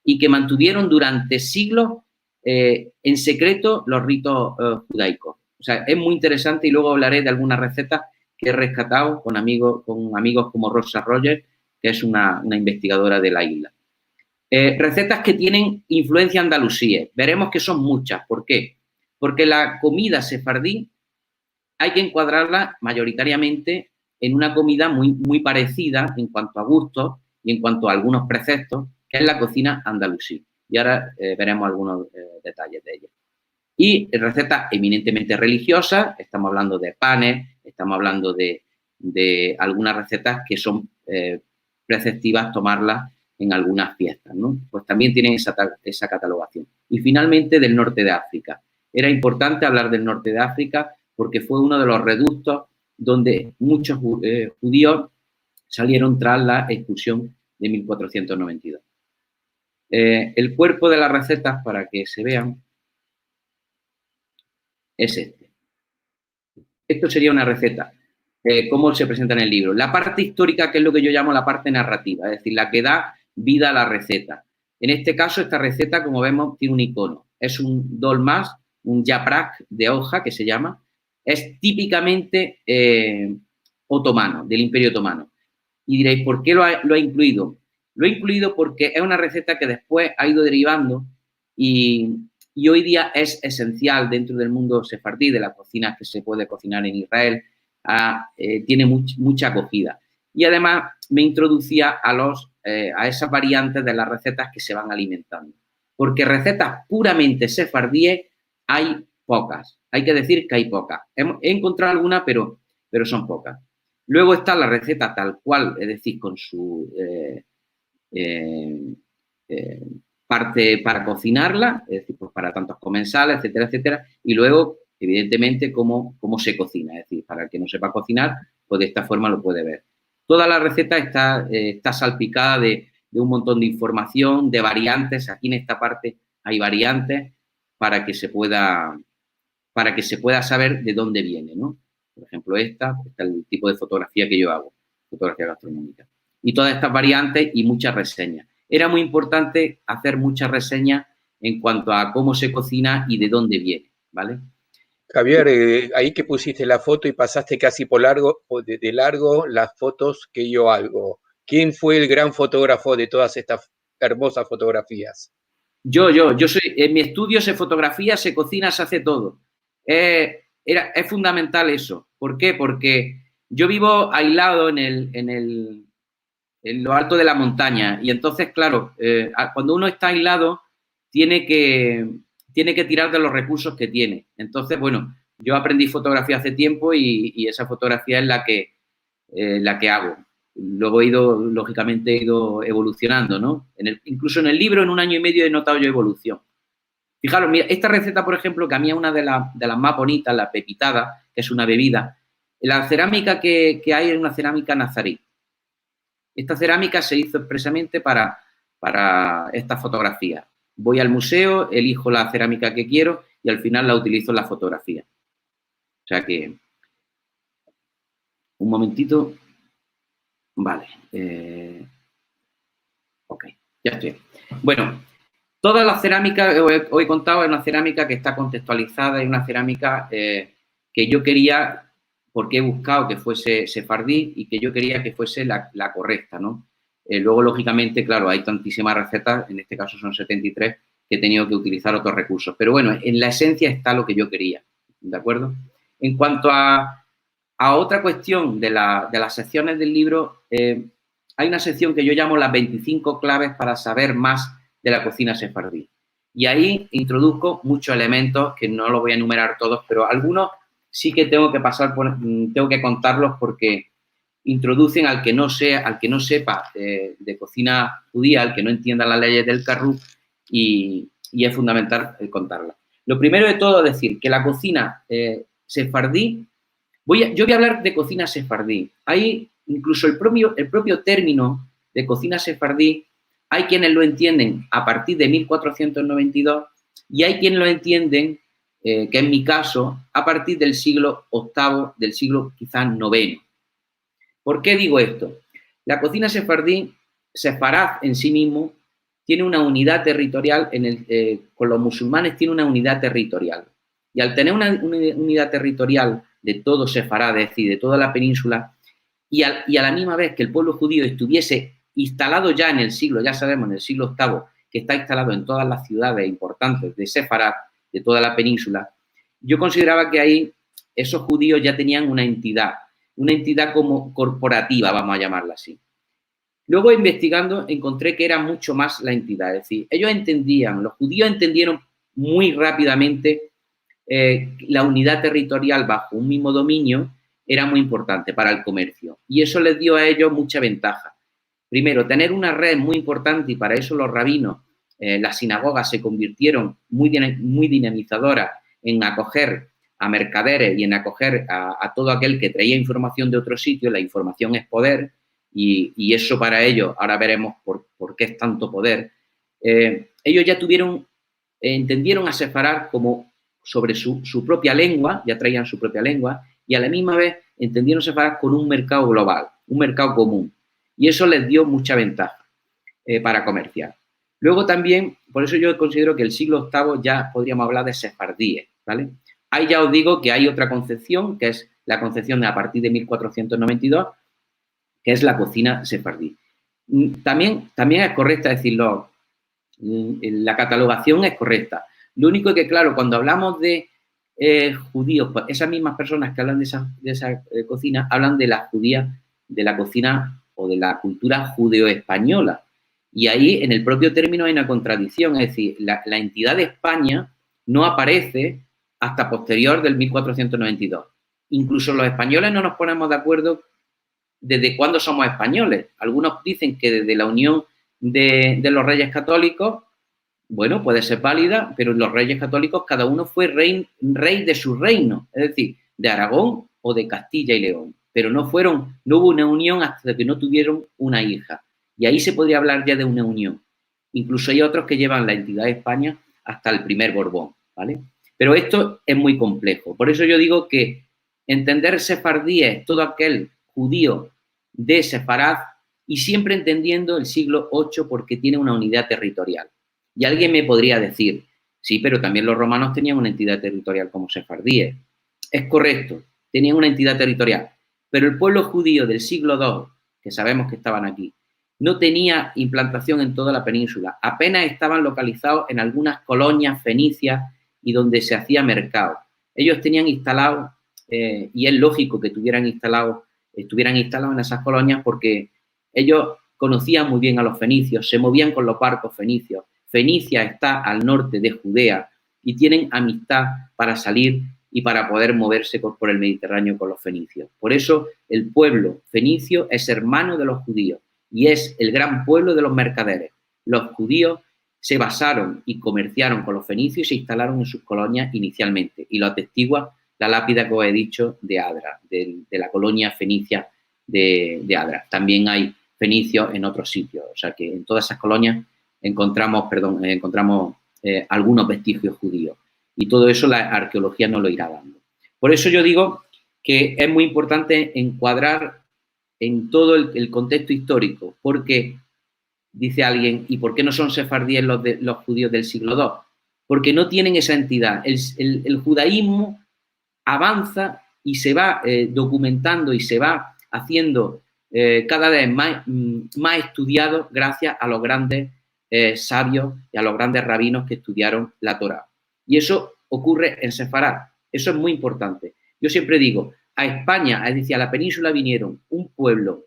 y que mantuvieron durante siglos en secreto los ritos judaicos. O sea, es muy interesante y luego hablaré de algunas recetas que he rescatado con amigos como Rosa Rogers, que es una investigadora de la isla. Recetas que tienen influencia andalusí. Veremos que son muchas. ¿Por qué? Porque la comida sefardí hay que encuadrarla mayoritariamente en una comida muy, muy parecida en cuanto a gustos y en cuanto a algunos preceptos, que es la cocina andalusí. Y ahora veremos algunos detalles de ella. Y recetas eminentemente religiosas, estamos hablando de panes, estamos hablando de algunas recetas que son preceptivas tomarlas en algunas fiestas, ¿no? Pues también tienen esa catalogación. Y finalmente del norte de África. Era importante hablar del norte de África porque fue uno de los reductos donde muchos judíos salieron tras la expulsión de 1492. El cuerpo de las recetas, para que se vean, es este. Esto sería una receta. ¿Cómo se presenta en el libro? La parte histórica, que es lo que yo llamo la parte narrativa, es decir, la que da vida a la receta. En este caso, esta receta, como vemos, tiene un icono. Es un dolmas, un yaprak de hoja, que se llama. Es típicamente otomano, del Imperio Otomano. Y diréis, ¿por qué lo ha incluido? Lo he incluido porque es una receta que después ha ido derivando y hoy día es esencial dentro del mundo sefardí, de las cocinas que se puede cocinar en Israel, tiene mucha acogida. Y además me introducía a esas variantes de las recetas que se van alimentando. Porque recetas puramente sefardíes hay pocas. Hay que decir que hay pocas. He encontrado algunas, pero son pocas. Luego está la receta tal cual, es decir, con su parte para cocinarla, es decir, pues para tantos comensales, etcétera, etcétera. Y luego, evidentemente, cómo se cocina. Es decir, para el que no sepa cocinar, pues de esta forma lo puede ver. Toda la receta está salpicada de un montón de información, de variantes. Aquí en esta parte hay variantes para que se pueda saber de dónde viene, ¿no? Por ejemplo, esta es el tipo de fotografía que yo hago, fotografía gastronómica. Y todas estas variantes y muchas reseñas. Era muy importante hacer muchas reseñas en cuanto a cómo se cocina y de dónde viene, ¿vale? Javier, ahí que pusiste la foto y pasaste casi de largo las fotos que yo hago. ¿Quién fue el gran fotógrafo de todas estas hermosas fotografías? Yo soy, en mi estudio se fotografía, se cocina, se hace todo. Es fundamental eso. ¿Por qué? Porque yo vivo aislado en lo alto de la montaña y entonces, claro, cuando uno está aislado tiene que tirar de los recursos que tiene. Entonces, bueno, yo aprendí fotografía hace tiempo y esa fotografía es la que hago. Luego lógicamente he ido evolucionando, ¿no? Incluso en el libro, en 1 año y medio, he notado yo evolución. Fijaros, mira, esta receta, por ejemplo, que a mí es una de las más bonitas, la pepitada, que es una bebida. La cerámica que hay es una cerámica nazarí. Esta cerámica se hizo expresamente para esta fotografía. Voy al museo, elijo la cerámica que quiero y al final la utilizo en la fotografía. O sea que, un momentito. Vale. Ok, ya estoy. Bueno, todas las cerámicas, os he contado, es una cerámica que está contextualizada, es una cerámica que yo quería, porque he buscado que fuese sefardí y que yo quería que fuese la correcta, ¿no? Luego, lógicamente, claro, hay tantísimas recetas, en este caso son 73, que he tenido que utilizar otros recursos. Pero bueno, en la esencia está lo que yo quería, ¿de acuerdo? En cuanto a otra cuestión de las secciones del libro, hay una sección que yo llamo las 25 claves para saber más de la cocina sefardí. Y ahí introduzco muchos elementos que no los voy a enumerar todos, pero algunos sí que tengo que contarlos porque introducen al que no sepa de cocina judía, al que no entienda las leyes del Carrú, y es fundamental contarlas. Lo primero de todo es decir que la cocina sefardí, yo voy a hablar de cocina sefardí. Hay incluso el propio término de cocina sefardí, hay quienes lo entienden a partir de 1492 y hay quienes lo entienden, que en mi caso, a partir del siglo VIII, del siglo quizás IX. ¿Por qué digo esto? La cocina sefardí, sefarad en sí mismo, tiene una unidad territorial, con los musulmanes tiene una unidad territorial. Y al tener una unidad territorial de todo Sefarad, es decir, de toda la península, y a la misma vez que el pueblo judío estuviese instalado ya en el siglo, ya sabemos, en el siglo VIII, que está instalado en todas las ciudades importantes de Sefarad, de toda la península, yo consideraba que ahí esos judíos ya tenían una entidad como corporativa, vamos a llamarla así. Luego, investigando, encontré que era mucho más la entidad, es decir, ellos entendían, los judíos entendieron muy rápidamente la unidad territorial bajo un mismo dominio era muy importante para el comercio y eso les dio a ellos mucha ventaja. Primero, tener una red muy importante y para eso los rabinos, las sinagogas se convirtieron muy dinamizadoras en acoger a mercaderes y en acoger a todo aquel que traía información de otro sitio. La información es poder y eso para ellos, ahora veremos por qué es tanto poder. Ellos ya entendieron a Sefarad como sobre su propia lengua, ya traían su propia lengua y a la misma vez entendieron Sefarad con un mercado global, un mercado común. Y eso les dio mucha ventaja para comerciar. Luego también, por eso yo considero que el siglo VIII ya podríamos hablar de sefardíes, ¿vale? Ahí ya os digo que hay otra concepción, que es la concepción a partir de 1492, que es la cocina sefardí. También es correcta decirlo, la catalogación es correcta. Lo único que, claro, cuando hablamos de judíos, pues esas mismas personas que hablan de esa cocina, hablan de la judía, de la cocina o de la cultura judeo-española. Y ahí, en el propio término, hay una contradicción. Es decir, la entidad de España no aparece hasta posterior del 1492. Incluso los españoles no nos ponemos de acuerdo desde cuándo somos españoles. Algunos dicen que desde la unión de los reyes católicos, bueno, puede ser válida, pero los reyes católicos cada uno fue rey de su reino, es decir, de Aragón o de Castilla y León. Pero no hubo una unión hasta que no tuvieron una hija. Y ahí se podría hablar ya de una unión. Incluso hay otros que llevan la entidad de España hasta el primer Borbón, ¿vale? Pero esto es muy complejo. Por eso yo digo que entender sefardí es todo aquel judío de Sefarad y siempre entendiendo el siglo VIII porque tiene una unidad territorial. Y alguien me podría decir, sí, pero también los romanos tenían una entidad territorial como sefardíes. Es correcto, tenían una entidad territorial. Pero el pueblo judío del siglo II, que sabemos que estaban aquí, no tenía implantación en toda la península. Apenas estaban localizados en algunas colonias fenicias y donde se hacía mercado. Ellos tenían instalado, y es lógico que estuvieran instalados en esas colonias porque ellos conocían muy bien a los fenicios, se movían con los barcos fenicios. Fenicia está al norte de Judea y tienen amistad para salir y para poder moverse por el Mediterráneo con los fenicios. Por eso el pueblo fenicio es hermano de los judíos y es el gran pueblo de los mercaderes. Los judíos se basaron y comerciaron con los fenicios y se instalaron en sus colonias inicialmente. Y lo atestigua la lápida que os he dicho de Adra, de la colonia fenicia de Adra. También hay fenicios en otros sitios. O sea que en todas esas colonias encontramos algunos vestigios judíos. Y todo eso la arqueología nos lo irá dando. Por eso yo digo que es muy importante encuadrar en todo el contexto histórico, porque, dice alguien, ¿y por qué no son sefardíes los judíos del siglo II? Porque no tienen esa entidad. El judaísmo avanza y se va documentando y se va haciendo cada vez más estudiado gracias a los grandes sabios y a los grandes rabinos que estudiaron la Torá. Y eso ocurre en Sefarad. Eso es muy importante. Yo siempre digo, a España, es decir, a la península vinieron un pueblo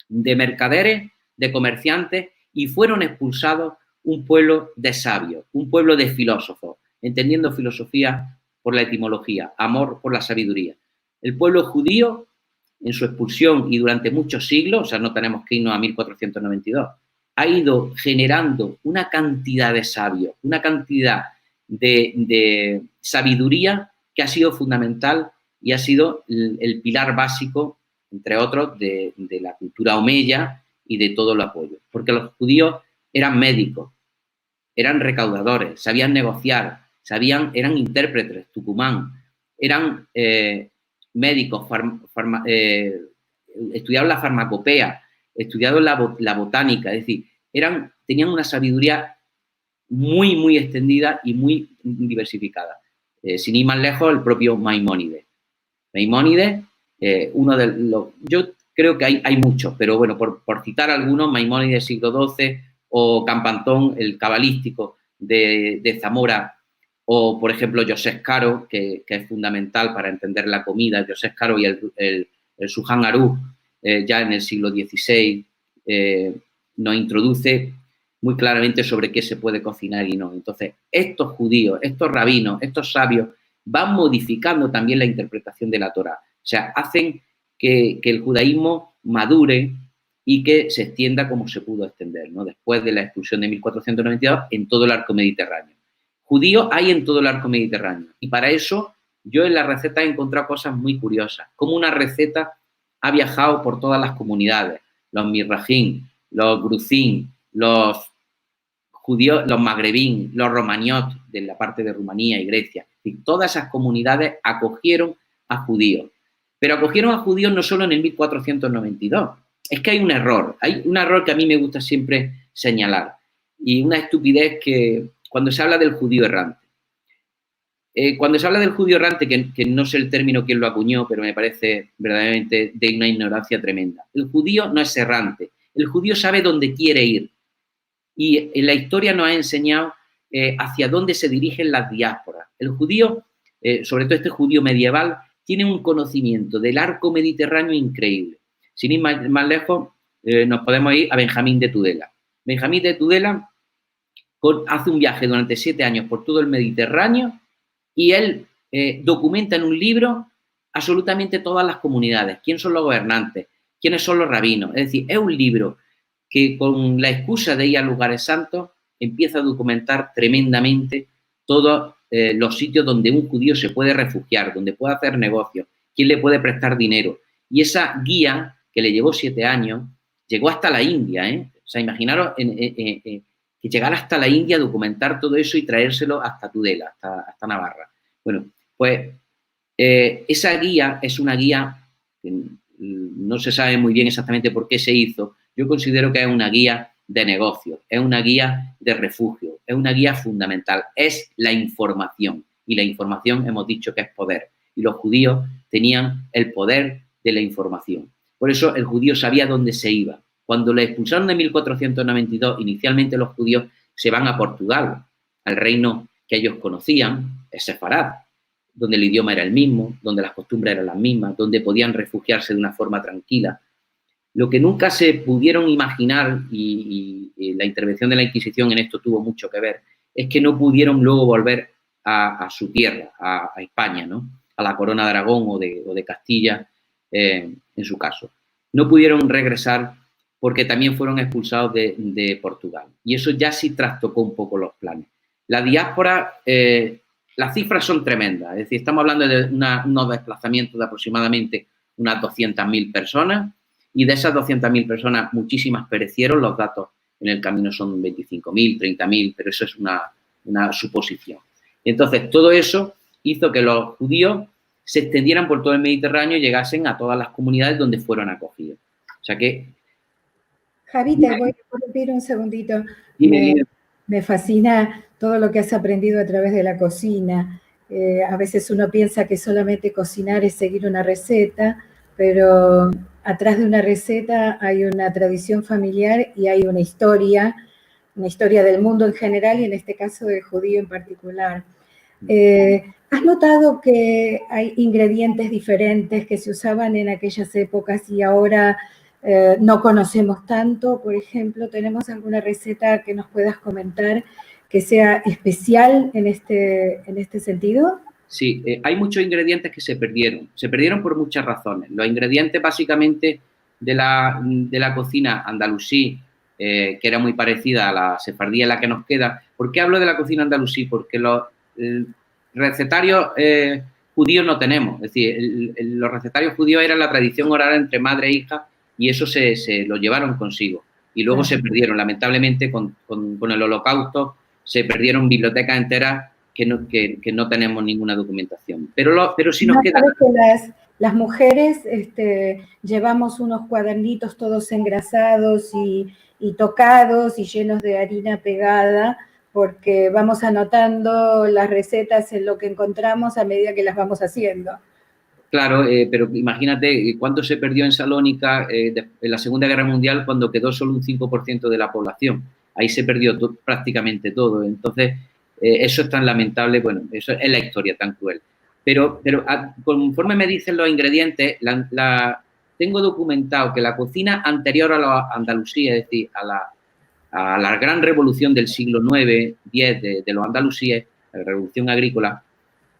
de mercaderes, de comerciantes y fueron expulsados un pueblo de sabios, un pueblo de filósofos, entendiendo filosofía por la etimología, amor por la sabiduría. El pueblo judío, en su expulsión y durante muchos siglos, o sea, no tenemos que irnos a 1492, ha ido generando una cantidad de sabios, una cantidad de sabiduría que ha sido fundamental y ha sido el pilar básico, entre otros, de la cultura omeya y de todo el apoyo. Porque los judíos eran médicos, eran recaudadores, sabían negociar, eran intérpretes, Tucumán, eran médicos, estudiaban la farmacopea, estudiaban la botánica, es decir, tenían una sabiduría muy, muy extendida y muy diversificada. Sin ir más lejos, el propio Maimónides. Maimónides, yo creo que hay muchos, pero bueno, por citar algunos, Maimónides del siglo XII o Campantón, el cabalístico de Zamora, o, por ejemplo, Josep Caro, que es fundamental para entender la comida, Josep Caro y el Sujan Aruj, ya en el siglo XVI, nos introduce muy claramente sobre qué se puede cocinar y no. Entonces, estos judíos, estos rabinos, estos sabios, van modificando también la interpretación de la Torá. O sea, hacen que el judaísmo madure y que se extienda como se pudo extender, ¿no? Después de la expulsión de 1492 en todo el arco mediterráneo. Judíos hay en todo el arco mediterráneo. Y para eso yo en la receta he encontrado cosas muy curiosas. Como una receta ha viajado por todas las comunidades. Los mirrajín, los gruzín, los judíos, los magrebín, los romañot de la parte de Rumanía y Grecia. Y todas esas comunidades acogieron a judíos. Pero acogieron a judíos no solo en el 1492. Es que hay un error que a mí me gusta siempre señalar. Y una estupidez que cuando se habla del judío errante. Cuando se habla del judío errante, que no sé el término quién lo acuñó, pero me parece verdaderamente de una ignorancia tremenda. El judío no es errante. El judío sabe dónde quiere ir. Y en la historia nos ha enseñado hacia dónde se dirigen las diásporas. El judío, sobre todo este judío medieval, tiene un conocimiento del arco mediterráneo increíble. Sin ir más lejos, nos podemos ir a Benjamín de Tudela. Benjamín de Tudela hace un viaje durante 7 años por todo el Mediterráneo y él documenta en un libro absolutamente todas las comunidades, quién son los gobernantes, quiénes son los rabinos. Es decir, es un libro que con la excusa de ir a lugares santos empieza a documentar tremendamente todos los sitios donde un judío se puede refugiar, donde puede hacer negocios, quién le puede prestar dinero. Y esa guía, que le llevó 7 años, llegó hasta la India, ¿eh? O sea, imaginaros que llegara hasta la India a documentar todo eso y traérselo hasta Tudela, hasta Navarra. Bueno, pues esa guía es una guía que no se sabe muy bien exactamente por qué se hizo. Yo considero que es una guía de negocio, es una guía de refugio, es una guía fundamental, es la información. Y la información hemos dicho que es poder. Y los judíos tenían el poder de la información. Por eso el judío sabía dónde se iba. Cuando le expulsaron de 1492, inicialmente los judíos se van a Portugal, al reino que ellos conocían, es Sefarad, donde el idioma era el mismo, donde las costumbres eran las mismas, donde podían refugiarse de una forma tranquila. Lo que nunca se pudieron imaginar, y la intervención de la Inquisición en esto tuvo mucho que ver, es que no pudieron luego volver a su tierra, a España, ¿no? A la corona de Aragón o de Castilla, en su caso. No pudieron regresar porque también fueron expulsados de Portugal. Y eso ya sí trastocó un poco los planes. La diáspora, las cifras son tremendas. Es decir, estamos hablando de unos desplazamientos de aproximadamente unas 200.000 personas. Y de esas 200.000 personas, muchísimas perecieron. Los datos en el camino son 25.000, 30.000, pero eso es una suposición. Entonces, todo eso hizo que los judíos se extendieran por todo el Mediterráneo y llegasen a todas las comunidades donde fueron acogidos. O sea que... Javi, te voy a interrumpir un segundito. Me fascina todo lo que has aprendido a través de la cocina. A veces uno piensa que solamente cocinar es seguir una receta, pero atrás de una receta hay una tradición familiar y hay una historia del mundo en general y en este caso del judío en particular. ¿Has notado que hay ingredientes diferentes que se usaban en aquellas épocas y ahora no conocemos tanto? Por ejemplo, ¿tenemos alguna receta que nos puedas comentar que sea especial en este sentido? Sí, hay muchos ingredientes que se perdieron por muchas razones. Los ingredientes básicamente de la cocina andalusí, que era muy parecida a la sefardí en la que nos queda. ¿Por qué hablo de la cocina andalusí? Porque los recetarios judíos no tenemos. Es decir, los recetarios judíos eran la tradición oral entre madre e hija y eso se lo llevaron consigo. Y luego se perdieron. Lamentablemente, con el Holocausto, se perdieron bibliotecas enteras que no tenemos ninguna documentación. Pero sí nos queda... Que las mujeres llevamos unos cuadernitos todos engrasados y tocados y llenos de harina pegada, porque vamos anotando las recetas en lo que encontramos a medida que las vamos haciendo. Claro, pero imagínate cuánto se perdió en Salónica en la Segunda Guerra Mundial cuando quedó solo un 5% de la población. Ahí se perdió prácticamente todo. Entonces, eso es tan lamentable, bueno, eso es la historia tan cruel. Pero conforme me dicen los ingredientes, tengo documentado que la cocina anterior a la Andalusía, es decir, a la gran revolución del siglo IX, X de los andalusíes, la revolución agrícola,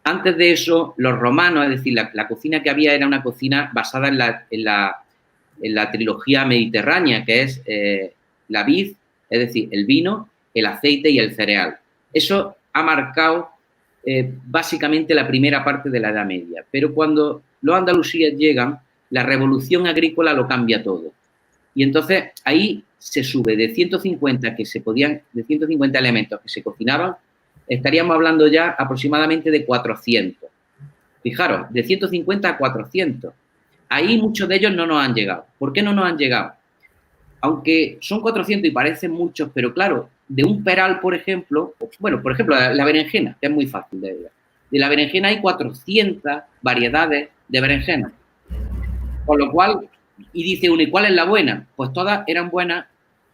antes de eso, los romanos, es decir, la cocina que había era una cocina basada en la trilogía mediterránea, que es la vid, es decir, el vino, el aceite y el cereal. Eso ha marcado básicamente la primera parte de la Edad Media. Pero cuando los andalusíes llegan, la revolución agrícola lo cambia todo. Y entonces ahí se sube de 150 elementos que se cocinaban, estaríamos hablando ya aproximadamente de 400. Fijaros, de 150 a 400. Ahí muchos de ellos no nos han llegado. ¿Por qué no nos han llegado? Aunque son 400 y parecen muchos, pero claro, de un peral, por ejemplo, bueno, por ejemplo, la berenjena, que es muy fácil de ver. De la berenjena hay 400 variedades de berenjena. Con lo cual, y dice uno, ¿y cuál es la buena? Pues todas eran buenas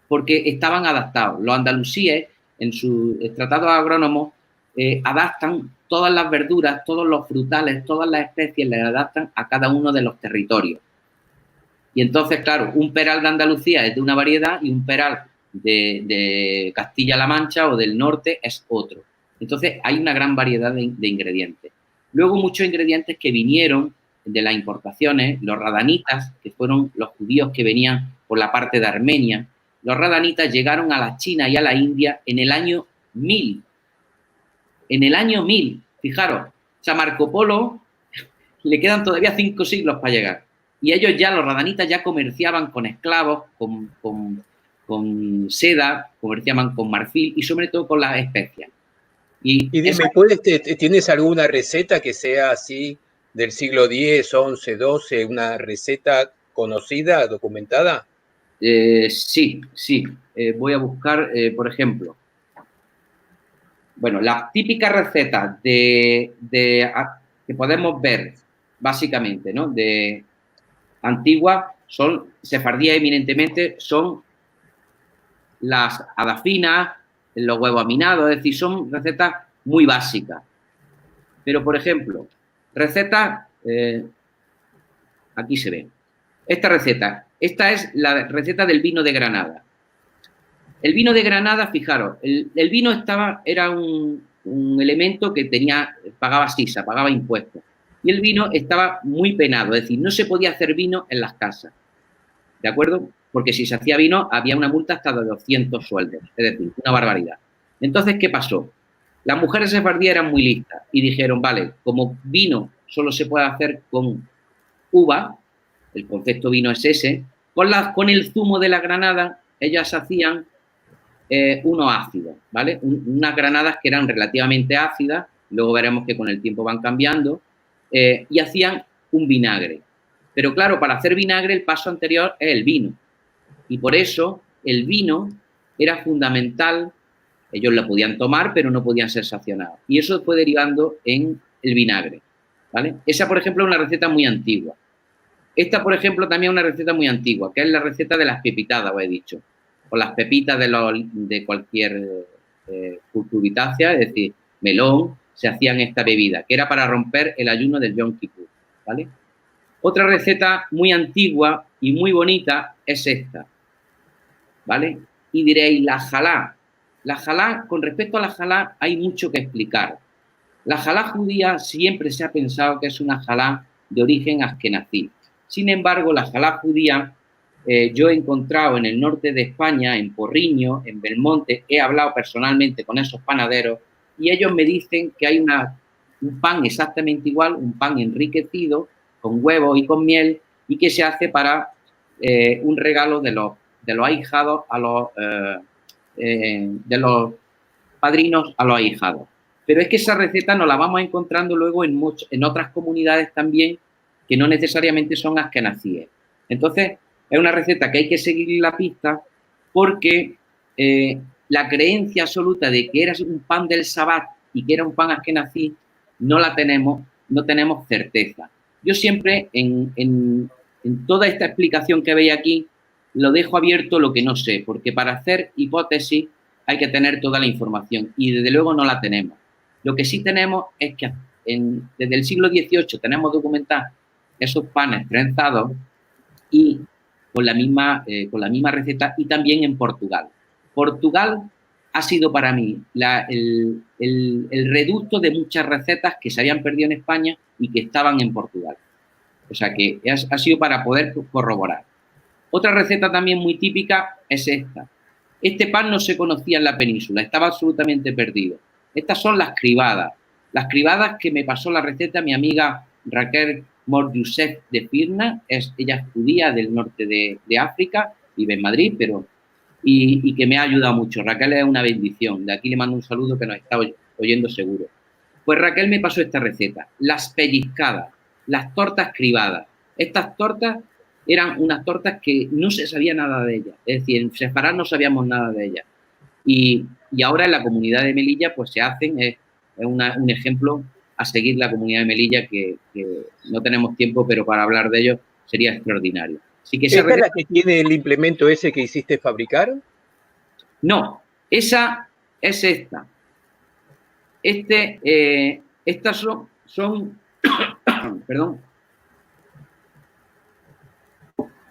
porque estaban adaptados. Los andalusíes, en sus tratados agrónomos, adaptan todas las verduras, todos los frutales, todas las especies, les adaptan a cada uno de los territorios. Y entonces, claro, un peral de Andalucía es de una variedad y un peral de Castilla-La Mancha o del norte es otro. Entonces, hay una gran variedad de ingredientes. Luego, muchos ingredientes que vinieron de las importaciones, los radanitas, que fueron los judíos que venían por la parte de Armenia. Los radanitas llegaron a la China y a la India en el año 1000. En el año 1000, fijaros, o sea, Marco Polo le quedan todavía 5 siglos para llegar. Y ellos ya, los radanitas, ya comerciaban con esclavos, con seda, comerciaban con marfil y sobre todo con las especias. Y dime, ¿tienes alguna receta que sea así del siglo X, XI, XII, una receta conocida, documentada? Sí. Voy a buscar, por ejemplo, bueno, las típicas recetas que podemos ver, básicamente, ¿no? De antiguas, son sefardíes eminentemente, son las hadafinas, los huevos aminados, es decir, son recetas muy básicas. Pero, por ejemplo, recetas, aquí se ve. Esta es la receta del vino de Granada. El vino de Granada, fijaros, el vino era un elemento que pagaba sisa, pagaba impuestos. Y el vino estaba muy penado, es decir, no se podía hacer vino en las casas, ¿de acuerdo? Porque si se hacía vino había una multa hasta de 200 sueldos, es decir, una barbaridad. Entonces, ¿qué pasó? Las mujeres sefardíes eran muy listas y dijeron, vale, como vino solo se puede hacer con uva, el concepto vino es ese, con el zumo de la granada, ellas hacían unos ácidos, ¿vale? Unas granadas que eran relativamente ácidas, luego veremos que con el tiempo van cambiando, y hacían un vinagre. Pero claro, para hacer vinagre el paso anterior es el vino. Y por eso el vino era fundamental. Ellos lo podían tomar, pero no podían ser sacionados. Y eso fue derivando en el vinagre, ¿vale? Esa, por ejemplo, es una receta muy antigua. Esta, por ejemplo, también es una receta muy antigua, que es la receta de las pepitadas, os he dicho. O las pepitas de cualquier cucurbitácea, es decir, melón, se hacían esta bebida, que era para romper el ayuno del Yom Kippur, ¿vale? Otra receta muy antigua y muy bonita es esta, ¿vale? Y diréis, la jalá. La jalá, con respecto a la jalá, hay mucho que explicar. La jalá judía siempre se ha pensado que es una jalá de origen askenazí. Sin embargo, la jalá judía, yo he encontrado en el norte de España, en Porriño, en Belmonte, he hablado personalmente con esos panaderos y ellos me dicen que hay un pan exactamente igual, un pan enriquecido con huevos y con miel y que se hace para un regalo de los ahijados de los padrinos a los ahijados. Pero es que esa receta nos la vamos encontrando luego en otras comunidades también que no necesariamente son askenazíes. Entonces, es una receta que hay que seguir la pista porque la creencia absoluta de que era un pan del Sabbat y que era un pan askenazí no tenemos certeza. Yo siempre, en toda esta explicación que veis aquí, lo dejo abierto lo que no sé, porque para hacer hipótesis hay que tener toda la información y desde luego no la tenemos. Lo que sí tenemos es que desde el siglo XVIII tenemos documentados esos panes trenzados y con la misma receta, y también en Portugal. Portugal ha sido para mí el reducto de muchas recetas que se habían perdido en España y que estaban en Portugal. O sea que ha sido para poder corroborar. Otra receta también muy típica es esta. Este pan no se conocía en la península, estaba absolutamente perdido. Estas son las cribadas. Las cribadas que me pasó la receta mi amiga Raquel Mor-Youssef de Pirna, ella es judía del norte de África, vive en Madrid, y que me ha ayudado mucho. Raquel es una bendición. De aquí le mando un saludo que nos está oyendo seguro. Pues Raquel me pasó esta receta. Las pellizcadas, las tortas cribadas. Estas tortas eran unas tortas que no se sabía nada de ellas. Es decir, en Sefarad no sabíamos nada de ellas. Y ahora en la comunidad de Melilla pues se hacen, es un ejemplo a seguir la comunidad de Melilla, que no tenemos tiempo, pero para hablar de ello sería extraordinario. Así que ¿Esta es la que tiene el implemento ese que hiciste fabricar? No, esa es esta. Estas son perdón.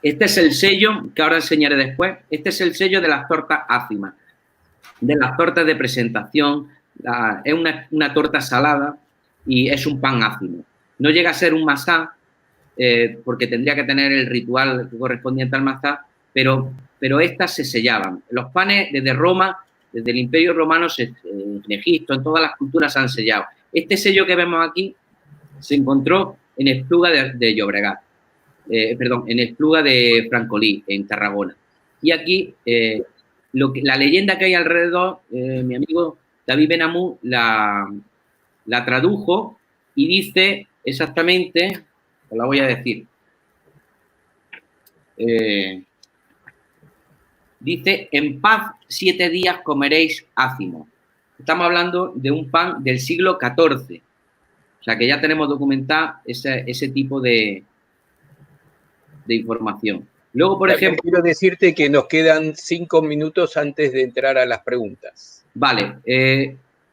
Este es el sello que ahora enseñaré después. Este es el sello de las tortas ácimas, de las tortas de presentación. Es una torta salada y es un pan ácimo. No llega a ser un masá, porque tendría que tener el ritual correspondiente al masá, pero estas se sellaban. Los panes desde Roma, desde el Imperio Romano, en Egipto, en todas las culturas se han sellado. Este sello que vemos aquí se encontró en Espluga de Llobregat, en Espluga de Francolí, en Tarragona. Y aquí, la leyenda que hay alrededor, mi amigo David Benamou la tradujo y dice exactamente, os la voy a decir, dice: en paz 7 días comeréis ácimo. Estamos hablando de un pan del siglo XIV. O sea que ya tenemos documentada ese tipo de información. Luego, por ejemplo... Quiero decirte que nos quedan 5 minutos antes de entrar a las preguntas. Vale.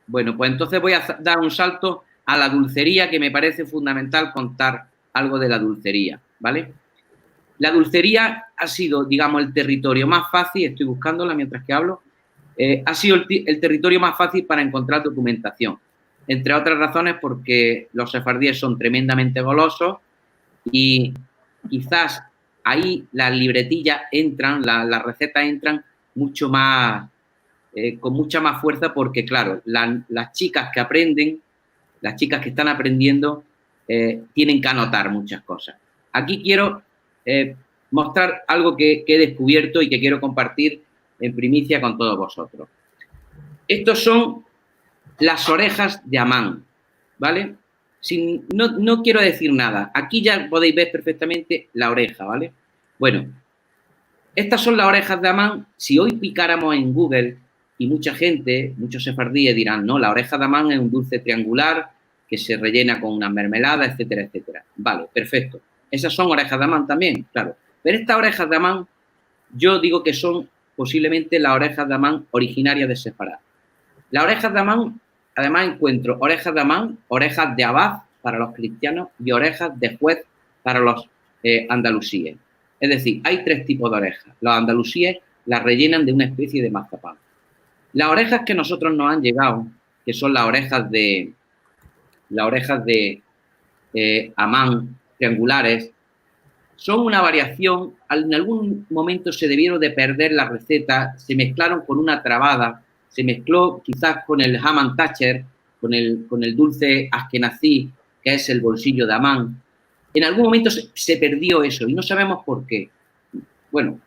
Bueno, pues entonces voy a dar un salto a la dulcería, que me parece fundamental contar algo de la dulcería, ¿vale? La dulcería ha sido, digamos, el territorio más fácil, estoy buscándola mientras que hablo, ha sido el territorio más fácil para encontrar documentación. Entre otras razones porque los sefardíes son tremendamente golosos y quizás ahí las libretillas entran, las recetas entran mucho más, con mucha más fuerza, porque, claro, las chicas que aprenden, las chicas que están aprendiendo, tienen que anotar muchas cosas. Aquí quiero mostrar algo que he descubierto y que quiero compartir en primicia con todos vosotros. Estos son las orejas de Amán, ¿vale? No quiero decir nada. Aquí ya podéis ver perfectamente la oreja, ¿vale? Bueno, estas son las orejas de Amán. Si hoy picáramos en Google, y mucha gente, muchos sefardíes dirán, no, la oreja de Amán es un dulce triangular que se rellena con una mermelada, etcétera, etcétera. Vale, perfecto. Esas son orejas de Amán también, claro. Pero estas orejas de Amán, yo digo que son posiblemente las orejas de Amán originarias de Sefarad. Las orejas de Amán, además encuentro orejas de Amán, orejas de abad para los cristianos y orejas de juez para los andalusíes. Es decir, hay 3 tipos de orejas. Los andalusíes las rellenan de una especie de mazapán. Las orejas que nosotros nos han llegado, que son las orejas de Amán triangulares, son una variación. En algún momento se debieron de perder las recetas, se mezclaron con una trabada, se mezcló quizás con el Haman Tacher, con el dulce askenazí, que es el bolsillo de Amán. En algún momento se perdió eso y no sabemos por qué. Bueno,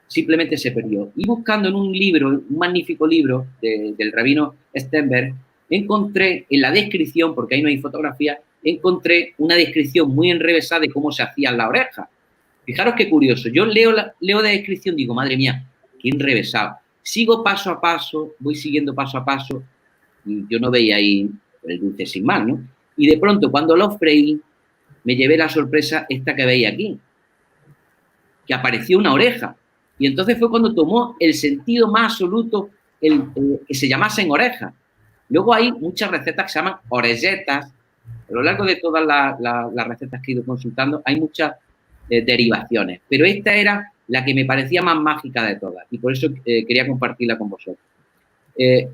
simplemente se perdió. Y buscando en un libro, un magnífico libro del rabino Stenberg, encontré en la descripción, porque ahí no hay fotografía, encontré una descripción muy enrevesada de cómo se hacían las orejas. Fijaros qué curioso. Yo leo la descripción, digo, madre mía, qué enrevesado. Sigo paso a paso, voy siguiendo paso a paso, y yo no veía ahí el dulce sin más, ¿no? Y de pronto, cuando lo freí, me llevé la sorpresa esta que veis aquí, que apareció una oreja. Y entonces fue cuando tomó el sentido más absoluto que se llamasen orejas. Luego hay muchas recetas que se llaman orejetas. A lo largo de todas las recetas que he ido consultando hay muchas derivaciones, pero esta era la que me parecía más mágica de todas y por eso quería compartirla con vosotros.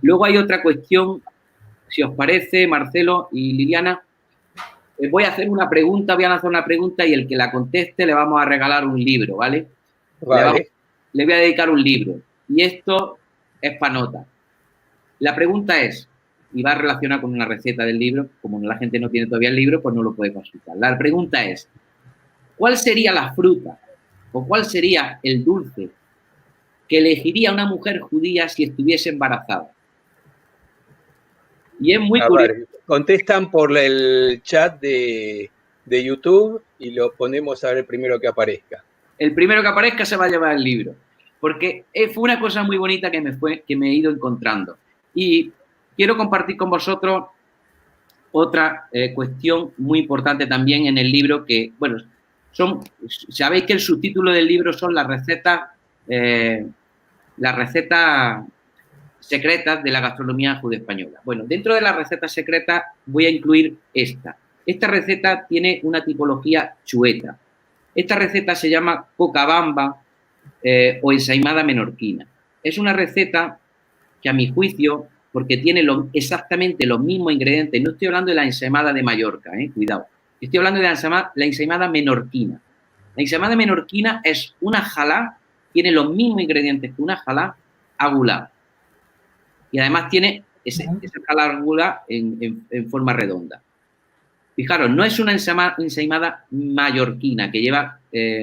Luego hay otra cuestión, si os parece, Marcelo y Liliana, voy a hacer una pregunta, voy a lanzar una pregunta y el que la conteste le vamos a regalar un libro, ¿vale? Vale. Le voy a dedicar un libro y esto es para nota. La pregunta es, y va relacionada con una receta del libro, como la gente no tiene todavía el libro, pues no lo puede consultar. La pregunta es, ¿cuál sería la fruta o cuál sería el dulce que elegiría una mujer judía si estuviese embarazada? Y es muy curioso. Ver, contestan por el chat de YouTube y lo ponemos a ver el primero que aparezca. El primero que aparezca se va a llevar el libro, porque fue una cosa muy bonita que me he ido encontrando. Y quiero compartir con vosotros otra cuestión muy importante también en el libro que, bueno, sabéis que el subtítulo del libro son las recetas secretas de la gastronomía judeo-española. Bueno, dentro de las recetas secretas voy a incluir esta. Esta receta tiene una tipología chueta. Esta receta se llama cocabamba o ensaimada menorquina. Es una receta que a mi juicio, porque tiene exactamente los mismos ingredientes, no estoy hablando de la ensaimada de Mallorca, cuidado, estoy hablando de la ensaimada menorquina. La ensaimada menorquina es una jalá, tiene los mismos ingredientes que una jalá agulá. Y además tiene esa jalá agulá en forma redonda. Fijaros, no es una ensaimada mallorquina que lleva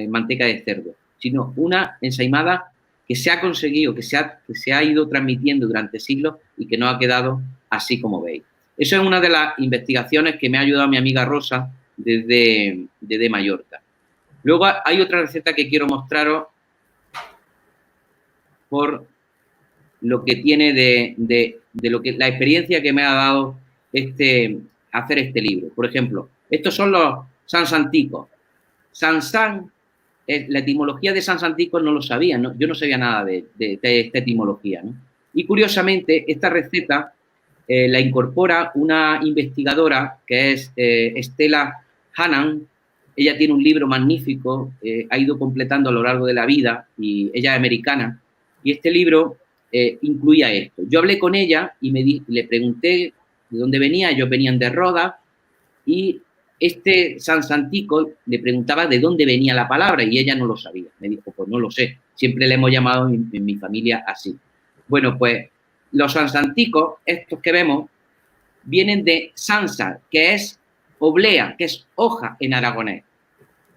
manteca de cerdo, sino una ensaimada que se ha conseguido, que se ha ido transmitiendo durante siglos y que no ha quedado así como veis. Eso es una de las investigaciones que me ha ayudado mi amiga Rosa desde Mallorca. Luego hay otra receta que quiero mostraros por lo que tiene de lo que la experiencia que me ha dado hacer este libro. Por ejemplo, estos son los sansanticos. Sansan, la etimología de sansanticos no lo sabía, ¿no? Yo no sabía nada de esta etimología, ¿no? Y curiosamente, esta receta la incorpora una investigadora que es Stella Hannan. Ella tiene un libro magnífico, ha ido completando a lo largo de la vida y ella es americana. Y este libro incluía esto. Yo hablé con ella y le pregunté de dónde venía. Ellos venían de Rodas y este sansantico le preguntaba de dónde venía la palabra y ella no lo sabía. Me dijo, pues no lo sé. Siempre le hemos llamado en mi familia así. Bueno, pues los sansanticos, estos que vemos, vienen de sansa, que es oblea, que es hoja en aragonés.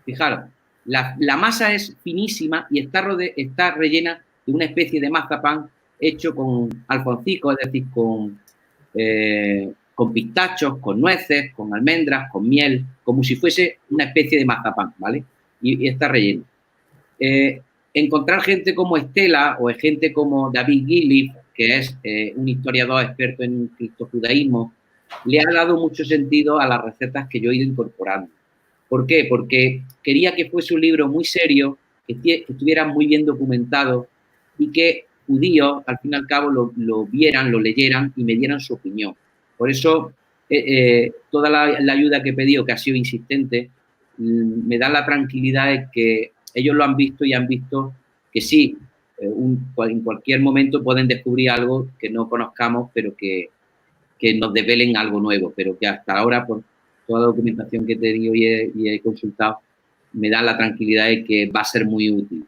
Fijaros, la masa es finísima y está rellena de una especie de mazapán hecho con alfoncico, es decir, con pistachos, con nueces, con almendras, con miel, como si fuese una especie de mazapán, ¿vale? Y está relleno. Encontrar gente como Estela o gente como David Gilliff, que es un historiador experto en cristojudaísmo, le ha dado mucho sentido a las recetas que yo he ido incorporando. ¿Por qué? Porque quería que fuese un libro muy serio, que estuviera muy bien documentado y que judíos, al fin y al cabo, lo vieran, lo leyeran y me dieran su opinión. Por eso, toda la ayuda que he pedido, que ha sido insistente, me da la tranquilidad de que ellos lo han visto y han visto que sí, en cualquier momento pueden descubrir algo que no conozcamos, pero que nos desvelen algo nuevo, pero que hasta ahora, por toda la documentación que he tenido y he consultado, me da la tranquilidad de que va a ser muy útil.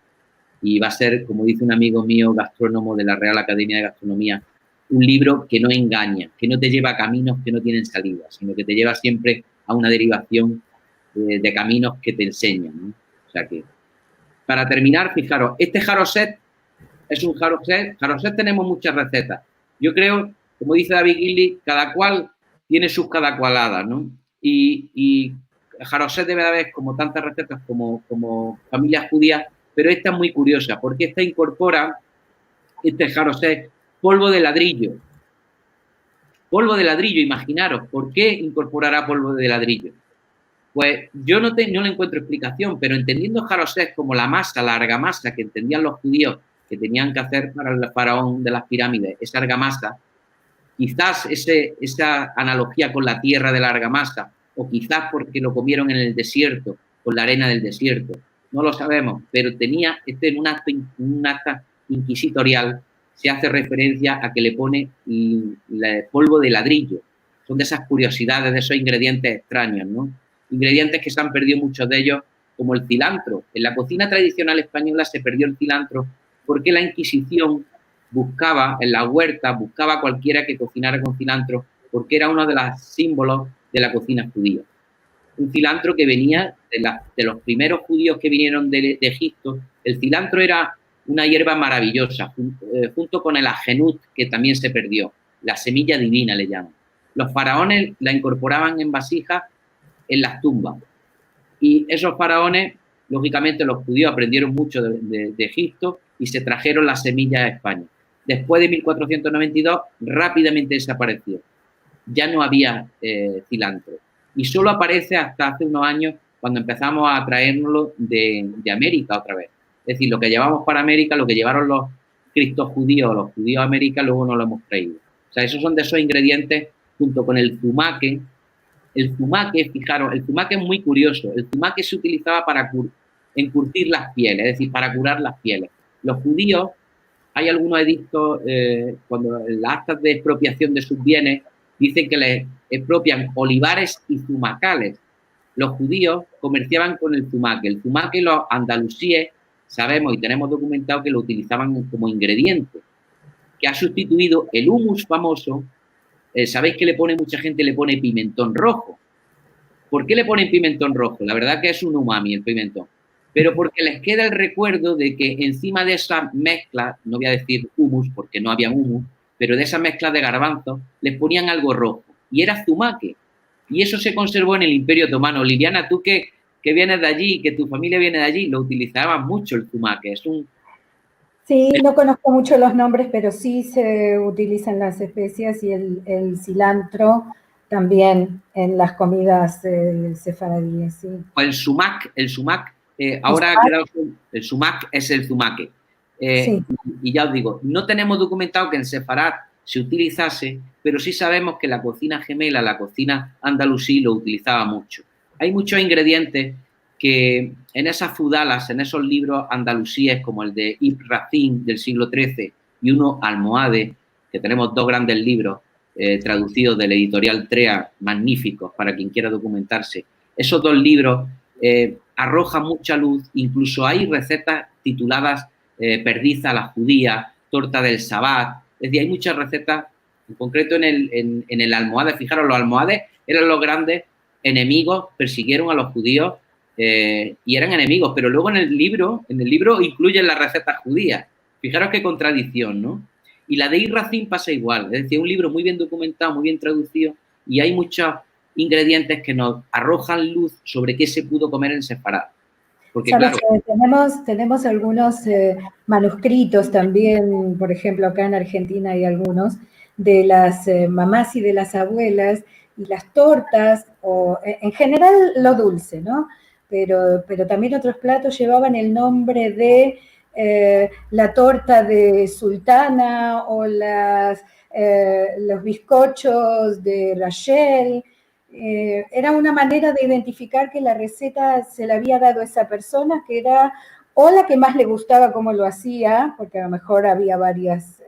Y va a ser, como dice un amigo mío, gastrónomo de la Real Academia de Gastronomía, un libro que no engaña, que no te lleva a caminos que no tienen salida, sino que te lleva siempre a una derivación de caminos que te enseñan, ¿no? O sea que, para terminar, fijaros, este jaroset es un jaroset. Jaroset tenemos muchas recetas. Yo creo, como dice David Gilliff, cada cual tiene sus cada cualadas, ¿no? Y jaroset debe haber como tantas recetas como familias judías, pero esta es muy curiosa porque esta incorpora, este jaroset, polvo de ladrillo. Polvo de ladrillo, imaginaros, ¿por qué incorporará polvo de ladrillo? Pues yo no le encuentro explicación, pero entendiendo Jarosés como la masa, la argamasa que entendían los judíos que tenían que hacer para el faraón de las pirámides, esa argamasa, quizás esa analogía con la tierra de la argamasa, o quizás porque lo comieron en el desierto, con la arena del desierto, no lo sabemos, pero tenía, en un acta inquisitorial se hace referencia a que le pone el polvo de ladrillo. Son de esas curiosidades, de esos ingredientes extraños, ¿no? Ingredientes que se han perdido muchos de ellos, como el cilantro. En la cocina tradicional española se perdió el cilantro porque la Inquisición buscaba, en la huerta, buscaba cualquiera que cocinara con cilantro, porque era uno de los símbolos de la cocina judía. Un cilantro que venía de los primeros judíos que vinieron de Egipto. El cilantro era una hierba maravillosa, junto con el ajenut, que también se perdió. La semilla divina le llaman. Los faraones la incorporaban en vasijas en las tumbas. Y esos faraones, lógicamente, los judíos aprendieron mucho de Egipto y se trajeron las semillas a España. Después de 1492, rápidamente desapareció. Ya no había cilantro. Y solo aparece hasta hace unos años, cuando empezamos a traérnoslo de América otra vez. Es decir, lo que llevamos para América, lo que llevaron los cristos judíos, los judíos a América, luego no lo hemos traído. O sea, esos son de esos ingredientes, junto con el zumaque. El zumaque, fijaros, el zumaque es muy curioso. El zumaque se utilizaba para encurtir las pieles, es decir, para curar las pieles. Los judíos, hay algunos edictos, cuando en las actas de expropiación de sus bienes, dicen que les expropian olivares y zumacales. Los judíos comerciaban con el zumaque. El zumaque los andalusíes, sabemos y tenemos documentado que lo utilizaban como ingrediente, que ha sustituido el humus famoso. Sabéis que mucha gente le pone pimentón rojo. ¿Por qué le ponen pimentón rojo? La verdad que es un umami el pimentón. Pero porque les queda el recuerdo de que encima de esa mezcla, no voy a decir humus porque no había humus, pero de esa mezcla de garbanzos les ponían algo rojo. Y era zumaque. Y eso se conservó en el Imperio Otomano. Liliana, tú que vienes de allí, que tu familia viene de allí, lo utilizaban mucho el zumaque. Sí, no conozco mucho los nombres, pero sí se utilizan las especias y el cilantro también en las comidas sefaradíes. Sí. El sumac, ahora ha quedado, el sumac es el zumaque. Sí. Y ya os digo, no tenemos documentado que en Sefarad se utilizase, pero sí sabemos que la cocina gemela, la cocina andalusí, lo utilizaba mucho. Hay muchos ingredientes que en esas fudalas, en esos libros andalusíes como el de Ibn Racine del siglo XIII y uno Almohade, que tenemos dos grandes libros traducidos del editorial Trea, magníficos para quien quiera documentarse. Esos dos libros arrojan mucha luz, incluso hay recetas tituladas perdiz a la judía, torta del sabbat, es decir, hay muchas recetas, en concreto en el Almohade. Fijaros, los almohades eran los grandes enemigos, persiguieron a los judíos y eran enemigos, pero luego en el libro incluyen las recetas judías. Fijaros qué contradicción, ¿no? Y la de Ibn Racine pasa igual, es decir, un libro muy bien documentado, muy bien traducido, y hay muchos ingredientes que nos arrojan luz sobre qué se pudo comer en Sefarad. Porque, ¿sabes? Claro, tenemos algunos manuscritos también, por ejemplo, acá en Argentina hay algunos, de las mamás y de las abuelas, y las tortas, o en general lo dulce, ¿no? Pero también otros platos llevaban el nombre de la torta de sultana o los bizcochos de Rachel. Era una manera de identificar que la receta se la había dado a esa persona, que era o la que más le gustaba cómo lo hacía, porque a lo mejor había varias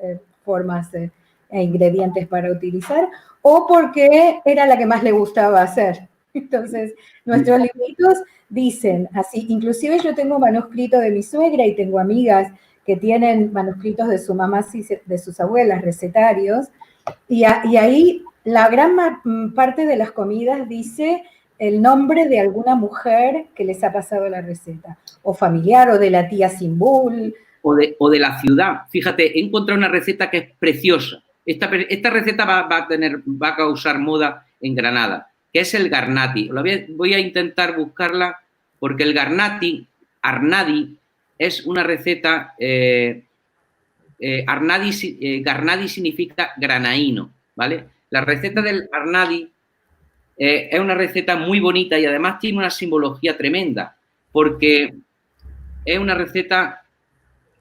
formas e ingredientes para utilizar, o porque era la que más le gustaba hacer. Entonces, nuestros libritos dicen así, inclusive yo tengo manuscrito de mi suegra y tengo amigas que tienen manuscritos de su mamá y de sus abuelas, recetarios, y ahí la gran parte de las comidas dice el nombre de alguna mujer que les ha pasado la receta, o familiar, o de la tía Simbul. O de la ciudad. Fíjate, he encontrado una receta que es preciosa. Esta receta va a causar moda en Granada, que es el garnati. Voy a intentar buscarla porque el garnati, arnadi, es una receta, garnadi significa granaíno, ¿vale? La receta del arnadi Es una receta muy bonita y además tiene una simbología tremenda, porque es una receta,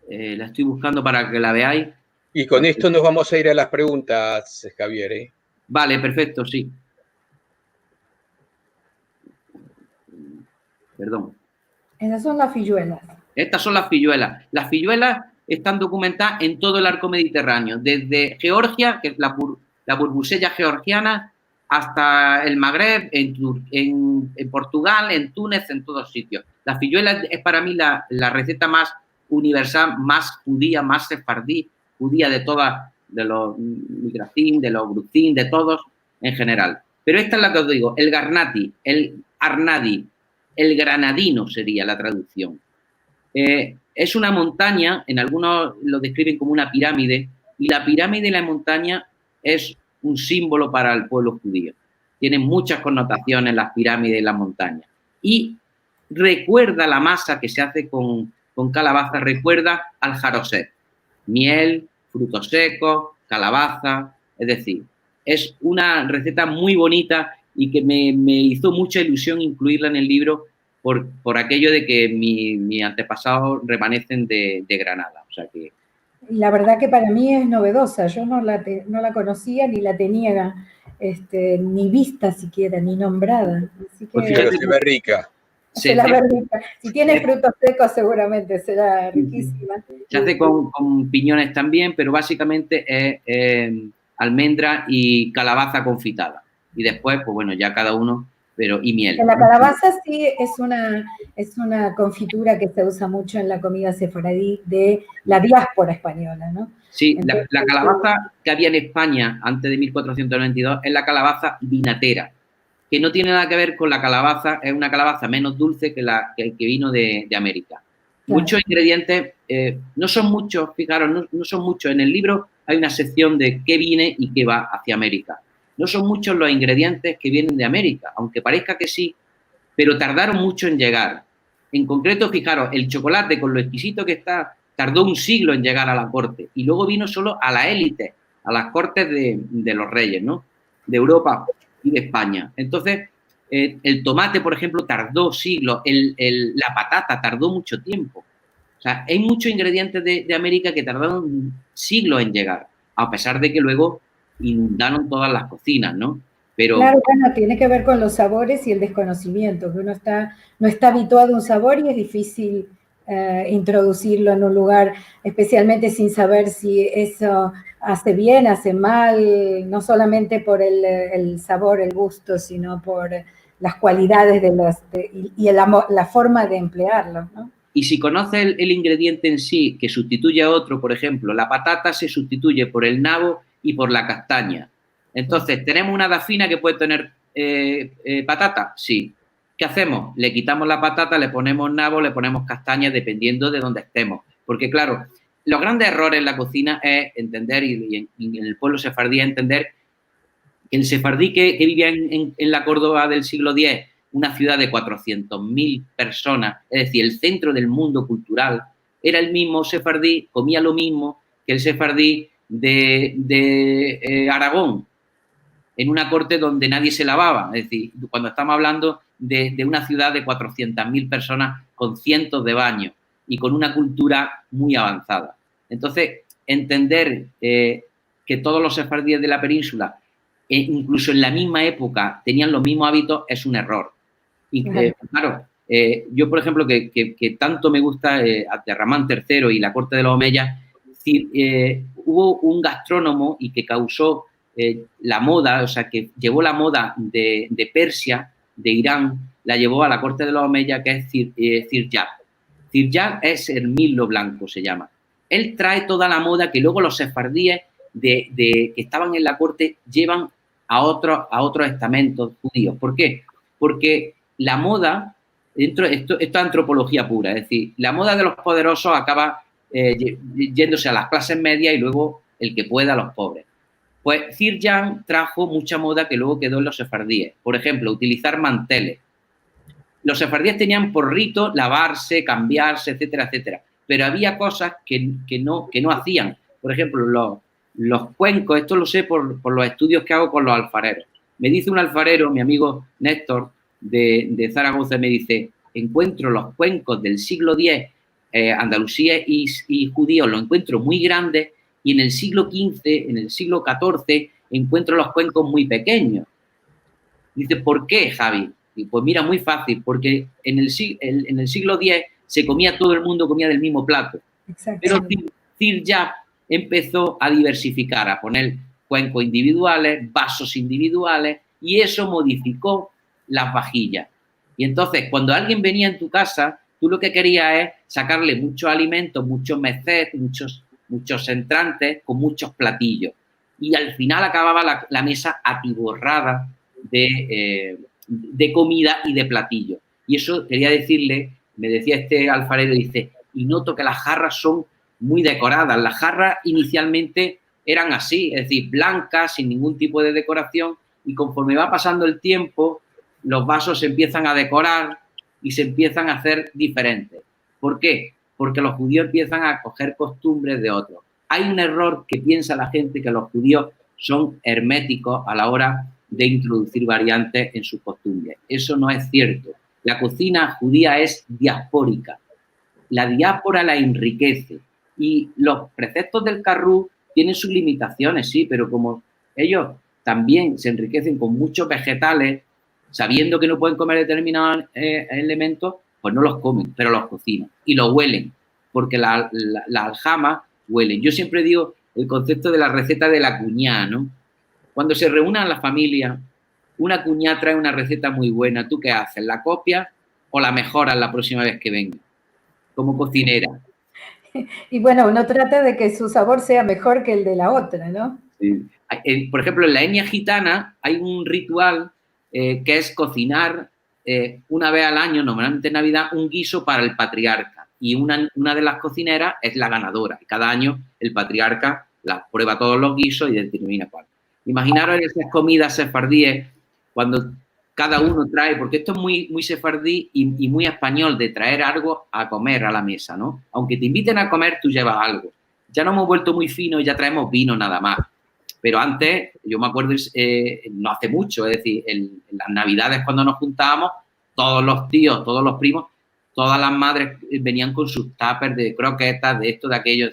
la estoy buscando para que la veáis. Y con esto nos vamos a ir a las preguntas, Javier, ¿eh? Vale, perfecto, sí. Perdón. Esas son las filluelas. Estas son las filluelas. Las filluelas están documentadas en todo el arco mediterráneo, desde Georgia, que es la burbusella georgiana, hasta el Magreb, en Portugal, en Túnez, en todos sitios. La filluela es para mí la receta más universal, más judía, más sefardí, judía de todas, de los migracín, de los grucín, de todos en general. Pero esta es la que os digo, el garnati, el arnadi, el granadino sería la traducción. Es una montaña, en algunos lo describen como una pirámide, y la pirámide de la montaña es un símbolo para el pueblo judío. Tienen muchas connotaciones las pirámides y las montañas. Y recuerda la masa que se hace con calabaza, recuerda al jaroset. Miel, frutos secos, calabaza, es decir, es una receta muy bonita y que me hizo mucha ilusión incluirla en el libro por aquello de que mis antepasados remanecen de Granada. O sea que... La verdad que para mí es novedosa, yo no la conocía ni la tenía ni vista siquiera, ni nombrada. Así que, pero se ve rica. Se la ve rica. Si tiene frutos secos seguramente será riquísima. Se hace con piñones también, pero básicamente es almendra y calabaza confitada. Y después, pues bueno, ya cada uno, y miel. La calabaza sí es una confitura que se usa mucho en la comida sefaradí de la diáspora española, ¿no? Sí, entonces, la calabaza que había en España antes de 1492 es la calabaza vinatera, que no tiene nada que ver con la calabaza, es una calabaza menos dulce que el que vino de América. Claro. Muchos ingredientes, no son muchos, fijaros, no son muchos. En el libro hay una sección de qué viene y qué va hacia América. No son muchos los ingredientes que vienen de América, aunque parezca que sí, pero tardaron mucho en llegar. En concreto, fijaros, el chocolate, con lo exquisito que está, tardó un siglo en llegar a la corte y luego vino solo a la élite, a las cortes de los reyes, ¿no? De Europa y de España. Entonces, el tomate, por ejemplo, tardó siglos, la patata tardó mucho tiempo. O sea, hay muchos ingredientes de América que tardaron siglos en llegar, a pesar de que luego inundaron todas las cocinas, ¿no? Pero... Claro, bueno, tiene que ver con los sabores y el desconocimiento, que uno no está habituado a un sabor y es difícil introducirlo en un lugar, especialmente sin saber si eso hace bien, hace mal, no solamente por el sabor, el gusto, sino por las cualidades y la forma de emplearlo, ¿no? Y si conoces el ingrediente en sí que sustituye a otro, por ejemplo, la patata se sustituye por el nabo y por la castaña. Entonces, ¿tenemos una dafina que puede tener patata? Sí. ¿Qué hacemos? Le quitamos la patata, le ponemos nabo, le ponemos castaña, dependiendo de dónde estemos. Porque, claro, los grandes errores en la cocina es entender, y en el pueblo sefardí es entender que el sefardí que vivía en la Córdoba del siglo X, una ciudad de 400.000 personas, es decir, el centro del mundo cultural, era el mismo sefardí, comía lo mismo que el sefardí de Aragón, en una corte donde nadie se lavaba. Es decir, cuando estamos hablando de una ciudad de 400.000 personas con cientos de baños y con una cultura muy avanzada. Entonces, entender que todos los sefardíes de la península, incluso en la misma época, tenían los mismos hábitos, es un error. Y claro, yo, por ejemplo, que tanto me gusta Abderramán III y la corte de los Omeyas, hubo un gastrónomo y que causó la moda, o sea, que llevó la moda de Persia, de Irán, la llevó a la corte de los Omeyas, que es Ziryab. Ziryab es el mirlo blanco, se llama. Él trae toda la moda que luego los sefardíes que estaban en la corte llevan a otros estamentos judíos. ¿Por qué? Porque la moda, esto es antropología pura, es decir, la moda de los poderosos acaba yéndose a las clases medias y luego el que pueda a los pobres. Pues Ziryab trajo mucha moda que luego quedó en los sefardíes. Por ejemplo, utilizar manteles. Los sefardíes tenían por rito lavarse, cambiarse, etcétera, etcétera. Pero había cosas que no hacían. Por ejemplo, los cuencos, esto lo sé por los estudios que hago con los alfareros. Me dice un alfarero, mi amigo Néstor, de Zaragoza, me dice, encuentro los cuencos del siglo X, Andalucía y judíos, los encuentro muy grandes, y en el siglo XV, en el siglo XIV, encuentro los cuencos muy pequeños. Dice, ¿por qué, Javi? Y pues mira, muy fácil, porque en el siglo X se comía, todo el mundo comía del mismo plato. Pero Cirja empezó a diversificar, a poner cuencos individuales, vasos individuales, y eso modificó las vajillas. Y entonces, cuando alguien venía en tu casa, tú lo que querías es sacarle muchos alimentos, muchos mesets, muchos entrantes, con muchos platillos. Y al final acababa la mesa atiborrada de comida y de platillos. Y eso quería decirle, me decía este alfarero, dice, y noto que las jarras son muy decoradas. Las jarras inicialmente eran así, es decir, blancas, sin ningún tipo de decoración, y conforme va pasando el tiempo, los vasos se empiezan a decorar y se empiezan a hacer diferentes. ¿Por qué? Porque los judíos empiezan a coger costumbres de otros. Hay un error que piensa la gente, que los judíos son herméticos a la hora de introducir variantes en sus costumbres. Eso no es cierto. La cocina judía es diaspórica. La diáspora la enriquece. Y los preceptos del Carrú tienen sus limitaciones, sí, pero como ellos también se enriquecen con muchos vegetales, sabiendo que no pueden comer determinados elementos, pues no los comen, pero los cocinan. Y los huelen, porque la aljama huelen. Yo siempre digo el concepto de la receta de la cuñá, ¿no? Cuando se reúnan las familias, una cuñá trae una receta muy buena. ¿Tú qué haces? ¿La copias o la mejoras la próxima vez que venga? Como cocinera. Y bueno, uno trata de que su sabor sea mejor que el de la otra, ¿no? Sí. Por ejemplo, en la etnia gitana hay un ritual que es cocinar una vez al año, normalmente en Navidad, un guiso para el patriarca. Y una de las cocineras es la ganadora. Y cada año el patriarca prueba todos los guisos y determina cuál. Imaginaros esas comidas sefardíes cuando cada uno trae, porque esto es muy, muy sefardí y muy español, de traer algo a comer a la mesa, ¿no? Aunque te inviten a comer, tú llevas algo. Ya nos hemos vuelto muy finos y ya traemos vino nada más. Pero antes, yo me acuerdo, no hace mucho, es decir, en las Navidades cuando nos juntábamos, todos los tíos, todos los primos, todas las madres venían con sus tuppers de croquetas, de esto, de aquello.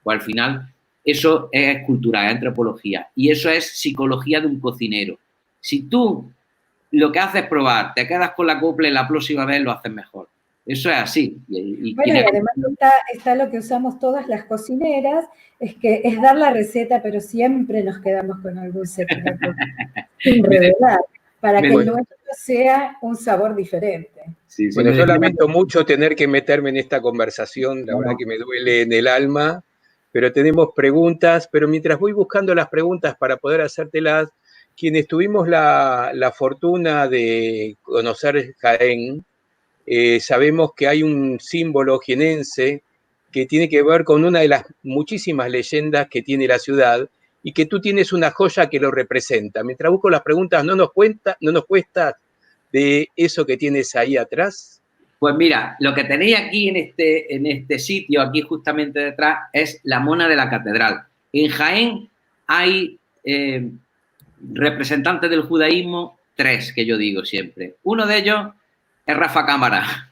Pues al final, eso es cultura, es antropología. Y eso es psicología de un cocinero. Si tú lo que haces es probar, te quedas con la copla y la próxima vez lo haces mejor. Eso es así. Bueno, y además está lo que usamos todas las cocineras, es que es dar la receta, pero siempre nos quedamos con algún secreto sin revelar, para que el nuestro sea un sabor diferente. Sí, bueno, yo lamento mucho tener que meterme en esta conversación, la verdad que me duele en el alma, pero tenemos preguntas, pero mientras voy buscando las preguntas para poder hacértelas, quienes tuvimos la fortuna de conocer Jaén, sabemos que hay un símbolo jienense que tiene que ver con una de las muchísimas leyendas que tiene la ciudad y que tú tienes una joya que lo representa. Mientras busco las preguntas, ¿no nos cuesta de eso que tienes ahí atrás? Pues mira, lo que tenéis aquí en este sitio, aquí justamente detrás, es la mona de la catedral. En Jaén hay representantes del judaísmo, 3 que yo digo siempre. Uno de ellos es Rafa Cámara.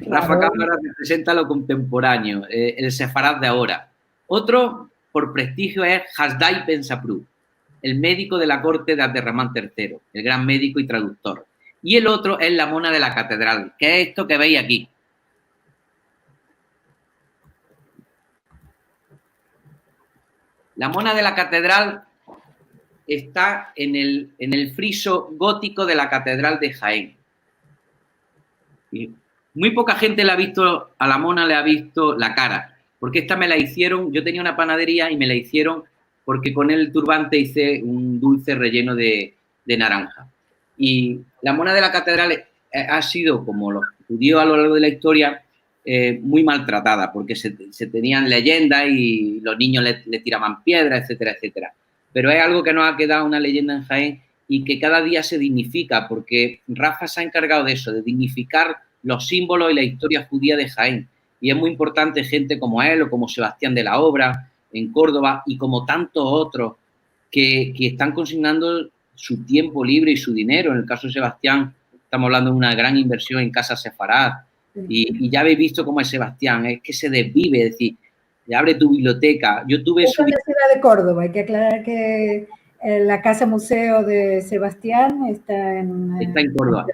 Rafa Cámara representa lo contemporáneo, el sefarad de ahora. Otro, por prestigio, es Hasdai Ben Saprou, el médico de la corte de Abderramán III, el gran médico y traductor. Y el otro es la mona de la catedral, que es esto que veis aquí. La mona de la catedral está en el friso gótico de la catedral de Jaén. Y muy poca gente le ha visto, a la mona le ha visto la cara, porque esta me la hicieron, yo tenía una panadería y me la hicieron porque con el turbante hice un dulce relleno de naranja. Y la mona de la catedral ha sido, como los judíos a lo largo de la historia, muy maltratada, porque se tenían leyendas y los niños le tiraban piedras, etcétera, etcétera. Pero es algo que nos ha quedado una leyenda en Jaén y que cada día se dignifica, porque Rafa se ha encargado de eso, de dignificar los símbolos y la historia judía de Jaén. Y es muy importante gente como él o como Sebastián de la Obra en Córdoba y como tantos otros que están consignando su tiempo libre y su dinero. En el caso de Sebastián, estamos hablando de una gran inversión en Casa Sefarad. Y ya habéis visto cómo es Sebastián, es que se desvive, es decir, abre tu biblioteca. Yo tuve Esta es la ciudad de Córdoba, hay que aclarar que la Casa Museo de Sebastián está en Córdoba.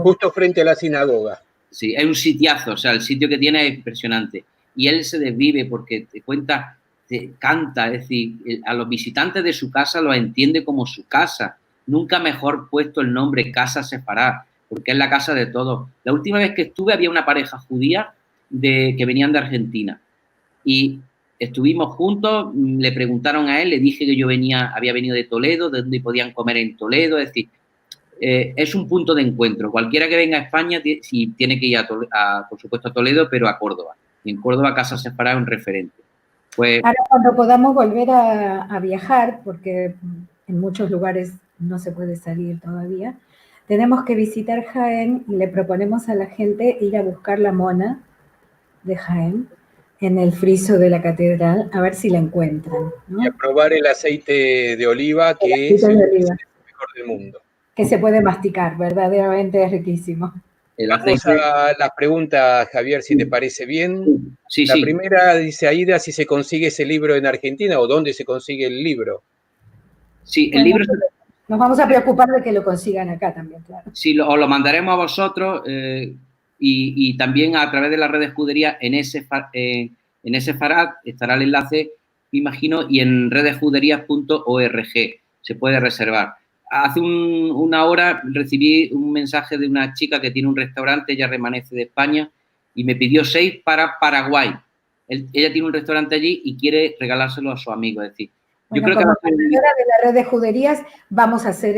Justo frente a la sinagoga. Sí, es un sitiazo, o sea, el sitio que tiene es impresionante. Y él se desvive porque te cuenta, te canta, es decir, a los visitantes de su casa los entiende como su casa. Nunca mejor puesto el nombre Casa Sefarad, porque es la casa de todos. La última vez que estuve había una pareja judía que venían de Argentina y estuvimos juntos, le preguntaron a él, le dije que yo había venido de Toledo, de donde podían comer en Toledo, es decir, es un punto de encuentro. Cualquiera que venga a España sí, tiene que ir, por supuesto, a Toledo, pero a Córdoba. Y en Córdoba Casa Sefarad es un referente. Pues, ahora, cuando podamos volver a viajar, porque en muchos lugares no se puede salir todavía, tenemos que visitar Jaén y le proponemos a la gente ir a buscar la mona de Jaén en el friso de la catedral, a ver si la encuentran, ¿no? Y a probar el aceite de oliva, que es el mejor del mundo. Que se puede masticar, verdaderamente es riquísimo. Vamos a las preguntas, Javier, si te parece bien. Sí, la primera dice Aida si se consigue ese libro en Argentina o dónde se consigue el libro. Sí, el libro... Nos vamos a preocupar de que lo consigan acá también, claro. Sí, os lo mandaremos a vosotros y también a través de la red de escudería en Sefarad estará el enlace, me imagino, y en redescuderías.org se puede reservar. Hace una hora recibí un mensaje de una chica que tiene un restaurante, ella remanece de España, y me pidió 6 para Paraguay. Ella tiene un restaurante allí y quiere regalárselo a su amigo, es decir, bueno, yo creo que como de la red de juderías vamos a hacer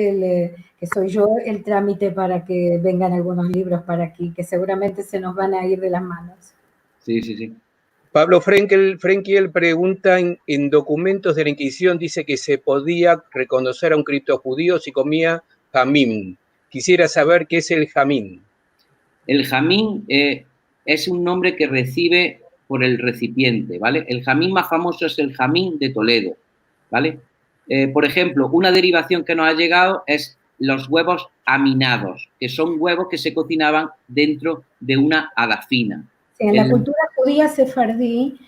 que soy yo, el trámite para que vengan algunos libros para aquí, que seguramente se nos van a ir de las manos. Sí, sí, sí. Pablo Frenkiel pregunta, en documentos de la Inquisición dice que se podía reconocer a un criptojudío si comía jamín. Quisiera saber qué es el jamín. El jamín es un nombre que recibe por el recipiente, ¿vale? El jamín más famoso es el jamín de Toledo, ¿vale? Por ejemplo, una derivación que nos ha llegado es los huevos aminados, que son huevos que se cocinaban dentro de una adafina. Sí, en la cultura judía sefardí,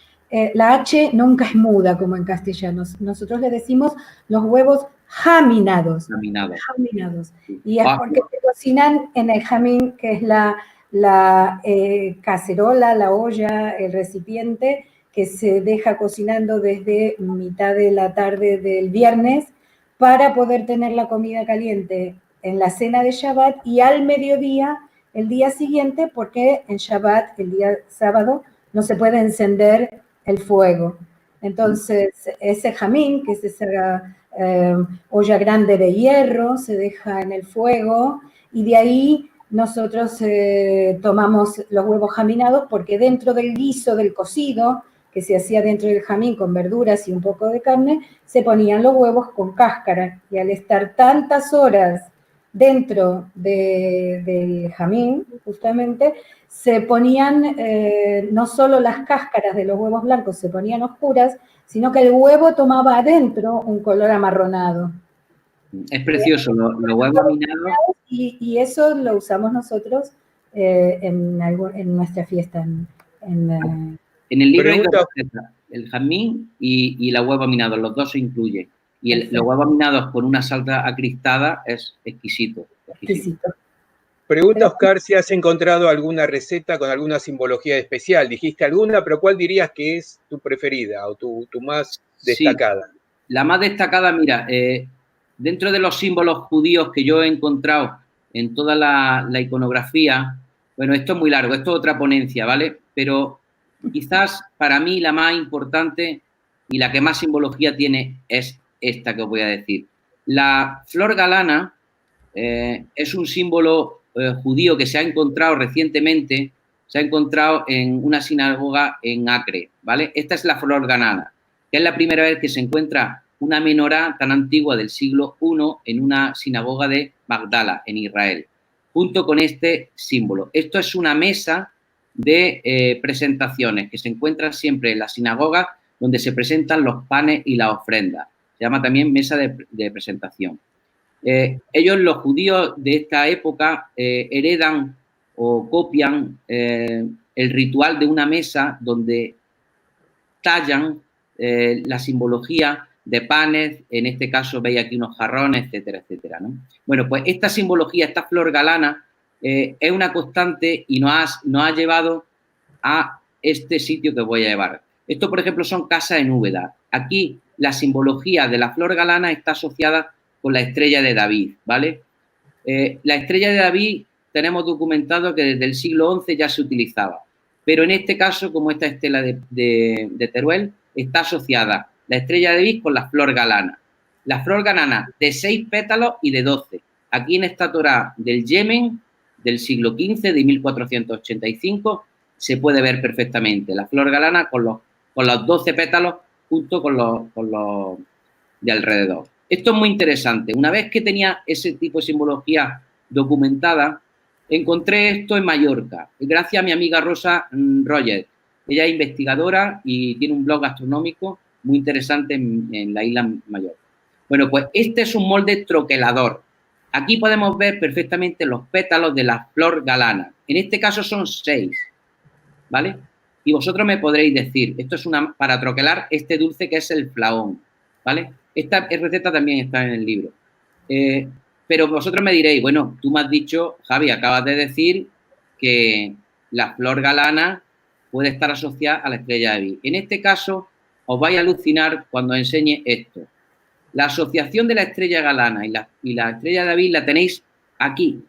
la H nunca es muda como en castellano. Nosotros le decimos los huevos jaminados. Jaminados. Y es porque se cocinan en el jamín, que es la cacerola, la olla, el recipiente, que se deja cocinando desde mitad de la tarde del viernes para poder tener la comida caliente en la cena de Shabbat y al mediodía, el día siguiente, porque en Shabbat, el día sábado, no se puede encender el fuego. Entonces, ese jamín, que es esa olla grande de hierro, se deja en el fuego y de ahí nosotros tomamos los huevos jaminados porque dentro del guiso del cocido, que se hacía dentro del jamín con verduras y un poco de carne, se ponían los huevos con cáscara y al estar tantas horas dentro del jamín, justamente, se ponían no solo las cáscaras de los huevos blancos se ponían oscuras, sino que el huevo tomaba adentro un color amarronado. Es precioso, los huevos aminados. Y eso lo usamos nosotros en nuestra fiesta. En el libro hay dos recetas, el jamín y la huevo aminado, los dos se incluyen. Y los huevos aminados con una salsa acristada es exquisito. Pregunta Oscar si has encontrado alguna receta con alguna simbología especial. Dijiste alguna, pero ¿cuál dirías que es tu preferida o tu más destacada? Sí, la más destacada, mira, dentro de los símbolos judíos que yo he encontrado en toda la iconografía, bueno, esto es muy largo, esto es otra ponencia, ¿vale? Pero quizás para mí la más importante y la que más simbología tiene es esta que os voy a decir. La flor galana es un símbolo judío que se ha encontrado recientemente, se ha encontrado en una sinagoga en Acre, ¿vale? Esta es la flor galana, que es la primera vez que se encuentra una menorá tan antigua del siglo I en una sinagoga de Magdala, en Israel, junto con este símbolo. Esto es una mesa de presentaciones que se encuentra siempre en la sinagoga donde se presentan los panes y las ofrendas. Se llama también mesa de presentación. Ellos, los judíos de esta época, heredan o copian el ritual de una mesa donde tallan la simbología de panes, en este caso veis aquí unos jarrones, etcétera, etcétera, ¿no? Bueno, pues esta simbología, esta flor galana, es una constante y nos ha llevado a este sitio que voy a llevar. Esto, por ejemplo, son casas en Úbeda. Aquí la simbología de la flor galana está asociada con la estrella de David, ¿vale? La estrella de David tenemos documentado que desde el siglo XI ya se utilizaba, pero en este caso, como esta estela de Teruel, está asociada la estrella de David con la flor galana. La flor galana de 6 pétalos y de 12. Aquí en esta Torá del Yemen, del siglo XV, de 1485, se puede ver perfectamente la flor galana con los 12 pétalos junto con los de alrededor. Esto es muy interesante. Una vez que tenía ese tipo de simbología documentada, encontré esto en Mallorca, gracias a mi amiga Rosa Rogers. Ella es investigadora y tiene un blog gastronómico muy interesante en la isla Mallorca. Bueno, pues este es un molde troquelador. Aquí podemos ver perfectamente los pétalos de la flor galana. En este caso son 6, ¿vale? Y vosotros me podréis decir, esto es para troquelar este dulce que es el flaón, ¿vale? Esta receta también está en el libro. Pero vosotros me diréis, bueno, tú me has dicho, Javi, acabas de decir que la flor galana puede estar asociada a la estrella de David. En este caso, os vais a alucinar cuando enseñe esto. La asociación de la estrella galana y la estrella de David la tenéis aquí.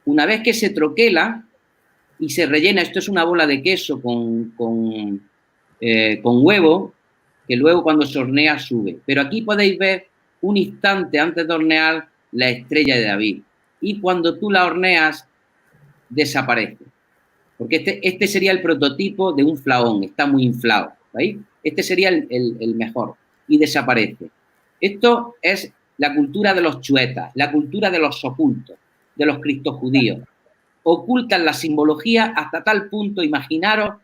Una vez que se troquela y se rellena, esto es una bola de queso con huevo, que luego cuando se hornea sube. Pero aquí podéis ver un instante antes de hornear la estrella de David. Y cuando tú la horneas, desaparece. Porque este sería el prototipo de un flaón, está muy inflado, ¿veis? Este sería el mejor y desaparece. Esto es la cultura de los chuetas, la cultura de los ocultos, de los criptojudíos. Ocultan la simbología hasta tal punto, imaginaros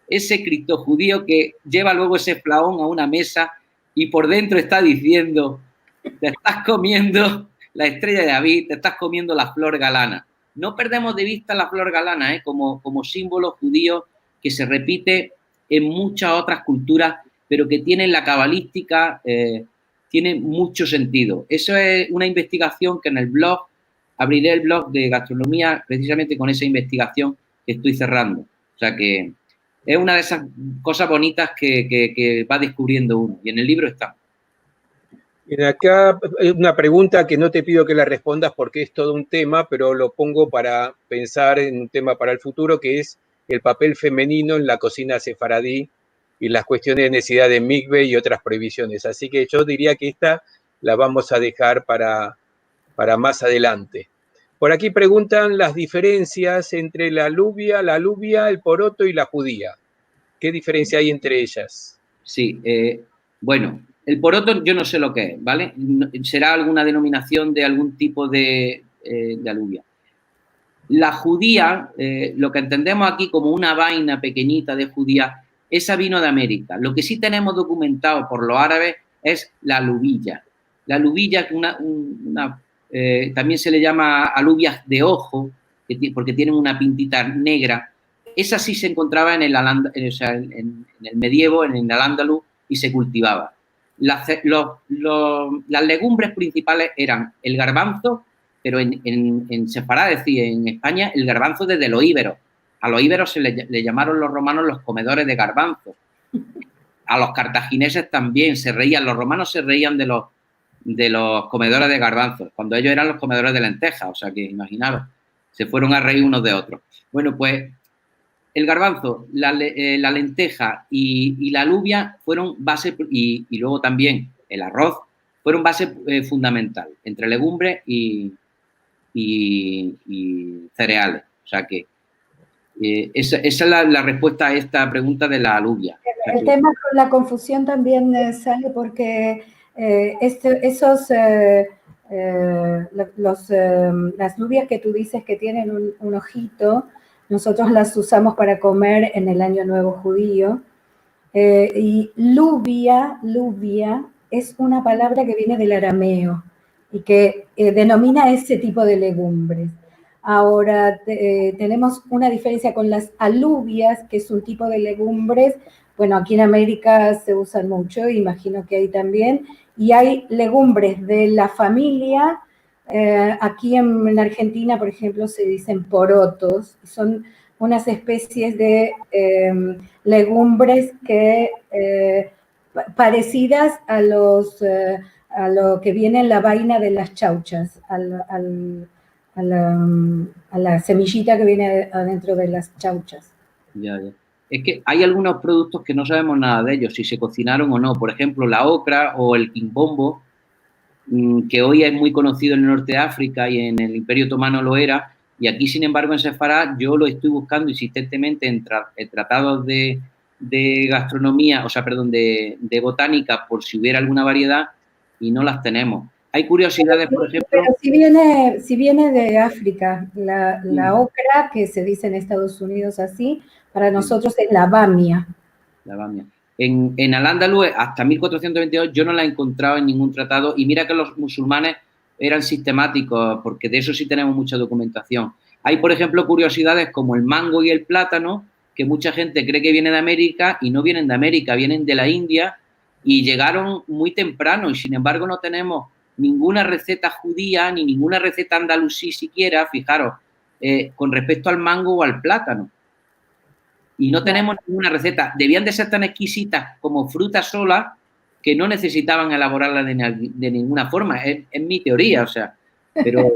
ese criptojudío que lleva luego ese flaón a una mesa y por dentro está diciendo, te estás comiendo la estrella de David, te estás comiendo la flor galana. No perdemos de vista la flor galana como símbolo judío que se repite en muchas otras culturas, pero que tiene en la cabalística, tiene mucho sentido. Eso es una investigación que en el blog, abriré el blog de gastronomía precisamente con esa investigación que estoy cerrando. O sea que es una de esas cosas bonitas que va descubriendo uno. Y en el libro está. Bien, acá una pregunta que no te pido que la respondas porque es todo un tema, pero lo pongo para pensar en un tema para el futuro, que es el papel femenino en la cocina sefaradí y las cuestiones de necesidad de mikve y otras prohibiciones. Así que yo diría que esta la vamos a dejar para más adelante. Por aquí preguntan las diferencias entre la alubia, el poroto y la judía. ¿Qué diferencia hay entre ellas? Sí, bueno, el poroto yo no sé lo que es, ¿vale? Será alguna denominación de algún tipo de alubia. La judía, lo que entendemos aquí como una vaina pequeñita de judía, esa vino de América. Lo que sí tenemos documentado por los árabes es la alubilla. La alubilla, también se le llama alubias de ojo, porque tienen una pintita negra. Esa sí se encontraba en el medievo, en el Al-Ándalus, y se cultivaba. Las legumbres principales eran el garbanzo, pero en Sefarad, es decir, en España, el garbanzo desde los íberos. A los íberos se le llamaron los romanos los comedores de garbanzo. A los cartagineses también se reían, los romanos se reían de los comedores de garbanzos, cuando ellos eran los comedores de lentejas, o sea que imaginaros, se fueron a reír unos de otros. Bueno, pues el garbanzo, la lenteja y la alubia fueron base, y luego también el arroz, fueron base fundamental entre legumbres y cereales. O sea que esa es la respuesta a esta pregunta de la alubia. O sea el tema con la confusión también sale porque las lubias que tú dices que tienen un ojito, nosotros las usamos para comer en el Año Nuevo Judío. Y lubia es una palabra que viene del arameo y que denomina ese tipo de legumbres. Ahora, tenemos una diferencia con las alubias, que es un tipo de legumbres. Bueno, aquí en América se usan mucho, imagino que ahí también. Y hay legumbres de la familia. Aquí en Argentina, por ejemplo, se dicen porotos. Son unas especies de legumbres que parecidas a lo que viene en la vaina de las chauchas, a la semillita que viene adentro de las chauchas. Ya, ya. Es que hay algunos productos que no sabemos nada de ellos, si se cocinaron o no. Por ejemplo, la ocra o el quimbombo, que hoy es muy conocido en el norte de África y en el Imperio Otomano lo era, y aquí, sin embargo, en Sefarad yo lo estoy buscando insistentemente en tratados de gastronomía, o sea, perdón, de botánica, por si hubiera alguna variedad, y no las tenemos. Hay curiosidades, por ejemplo... Pero si viene de África, la ocra, que se dice en Estados Unidos así, para nosotros es la bamia. La bamia. En Al-Ándalus, hasta 1422, yo no la he encontrado en ningún tratado, y mira que los musulmanes eran sistemáticos, porque de eso sí tenemos mucha documentación. Hay, por ejemplo, curiosidades como el mango y el plátano, que mucha gente cree que vienen de América y no vienen de América, vienen de la India y llegaron muy temprano, y sin embargo no tenemos ninguna receta judía ni ninguna receta andalusí siquiera, fijaros, con respecto al mango o al plátano. Y no tenemos ninguna receta. Debían de ser tan exquisitas como frutas solas que no necesitaban elaborarla de ninguna forma. Es mi teoría, o sea. Pero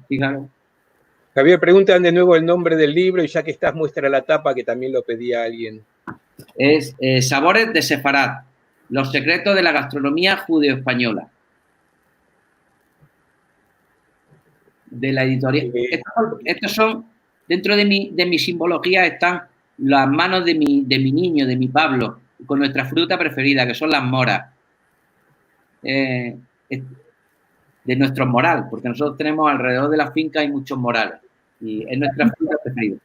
fijaros. Javier, preguntan de nuevo el nombre del libro y ya que estás, muestra la tapa, que también lo pedía alguien. Es Sabores de Sefarad, los secretos de la gastronomía judeo-española. De la editorial. Estos son, dentro de mi simbología están las manos de mi niño, de mi Pablo, con nuestra fruta preferida, que son las moras. De nuestros moral, porque nosotros tenemos alrededor de la finca hay muchos morales y es nuestra fruta preferida.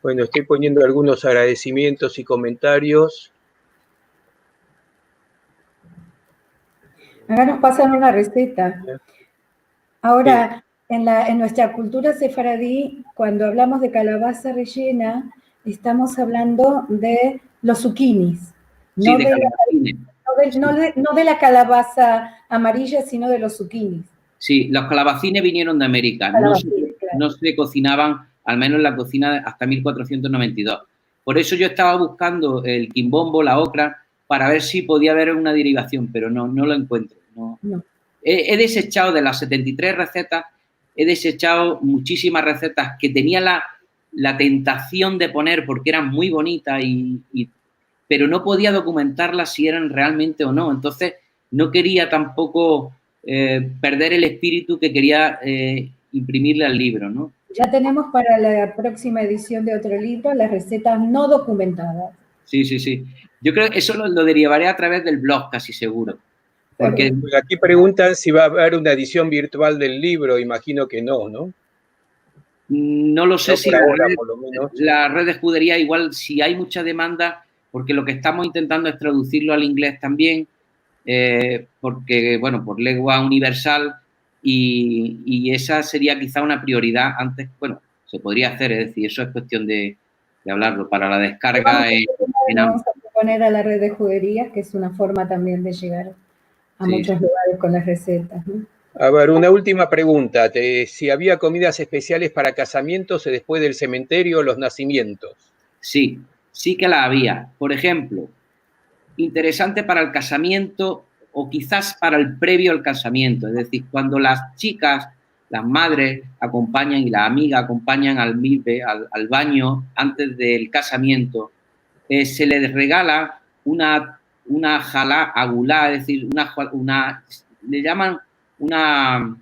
Bueno, estoy poniendo algunos agradecimientos y comentarios. Acá nos pasan una receta. Ahora, en nuestra cultura sefaradí, cuando hablamos de calabaza rellena, estamos hablando de los zucchinis. Sí, No de la calabaza amarilla, sino de los zucchinis. Sí, los calabacines vinieron de América. No se cocinaban, al menos en la cocina, hasta 1492. Por eso yo estaba buscando el quimbombo, la ocra, para ver si podía haber una derivación, pero no lo encuentro. No. He desechado de las 73 recetas, he desechado muchísimas recetas que tenía la tentación de poner porque eran muy bonitas, pero no podía documentarlas si eran realmente o no. Entonces, no quería tampoco perder el espíritu que quería imprimirle al libro, ¿no? Ya tenemos para la próxima edición de otro libro las recetas no documentadas. Sí. Yo creo que eso lo derivaré a través del blog, casi seguro. Porque aquí preguntan si va a haber una edición virtual del libro, imagino que no, ¿no? No lo sé, no si ahora, por lo menos. La red de escudería, igual si hay mucha demanda, porque lo que estamos intentando es traducirlo al inglés también, porque, bueno, por lengua universal, y esa sería quizá una prioridad antes. Bueno, se podría hacer, es decir, eso es cuestión de hablarlo. Para la descarga vamos a proponer a la red de juguerías, que es una forma también de llegar a muchos lugares con las recetas, ¿no? A ver, una última pregunta. Si había comidas especiales para casamientos después del cementerio o los nacimientos. Sí que la había. Por ejemplo, interesante para el casamiento o quizás para el previo al casamiento. Es decir, cuando las chicas, las madres acompañan y las amigas acompañan al milpe, al baño antes del casamiento, se les regala una jalá agulá, es decir, le llaman una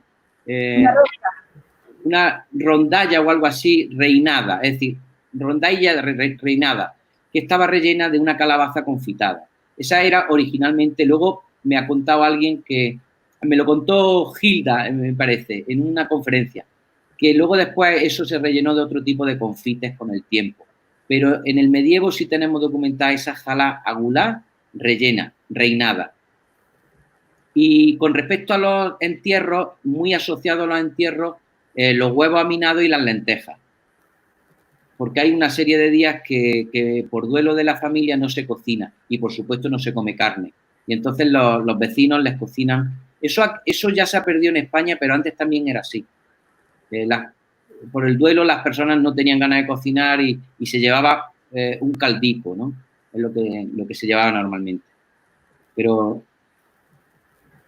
rondalla o algo así reinada, es decir, rondalla reinada, que estaba rellena de una calabaza confitada. Esa era originalmente, luego me ha contado alguien que, me lo contó Hilda, me parece, en una conferencia, que luego después eso se rellenó de otro tipo de confites con el tiempo. Pero en el medievo sí tenemos documentada esa jalá agulá rellena, reinada. Y con respecto a los entierros, muy asociados a los entierros, los huevos aminados y las lentejas. Porque hay una serie de días que por duelo de la familia no se cocina y, por supuesto, no se come carne. Y entonces los vecinos les cocinan. Eso ya se ha perdido en España, pero antes también era así. Por el duelo las personas no tenían ganas de cocinar y se llevaba un caldico, ¿no? Es lo que se llevaba normalmente. Pero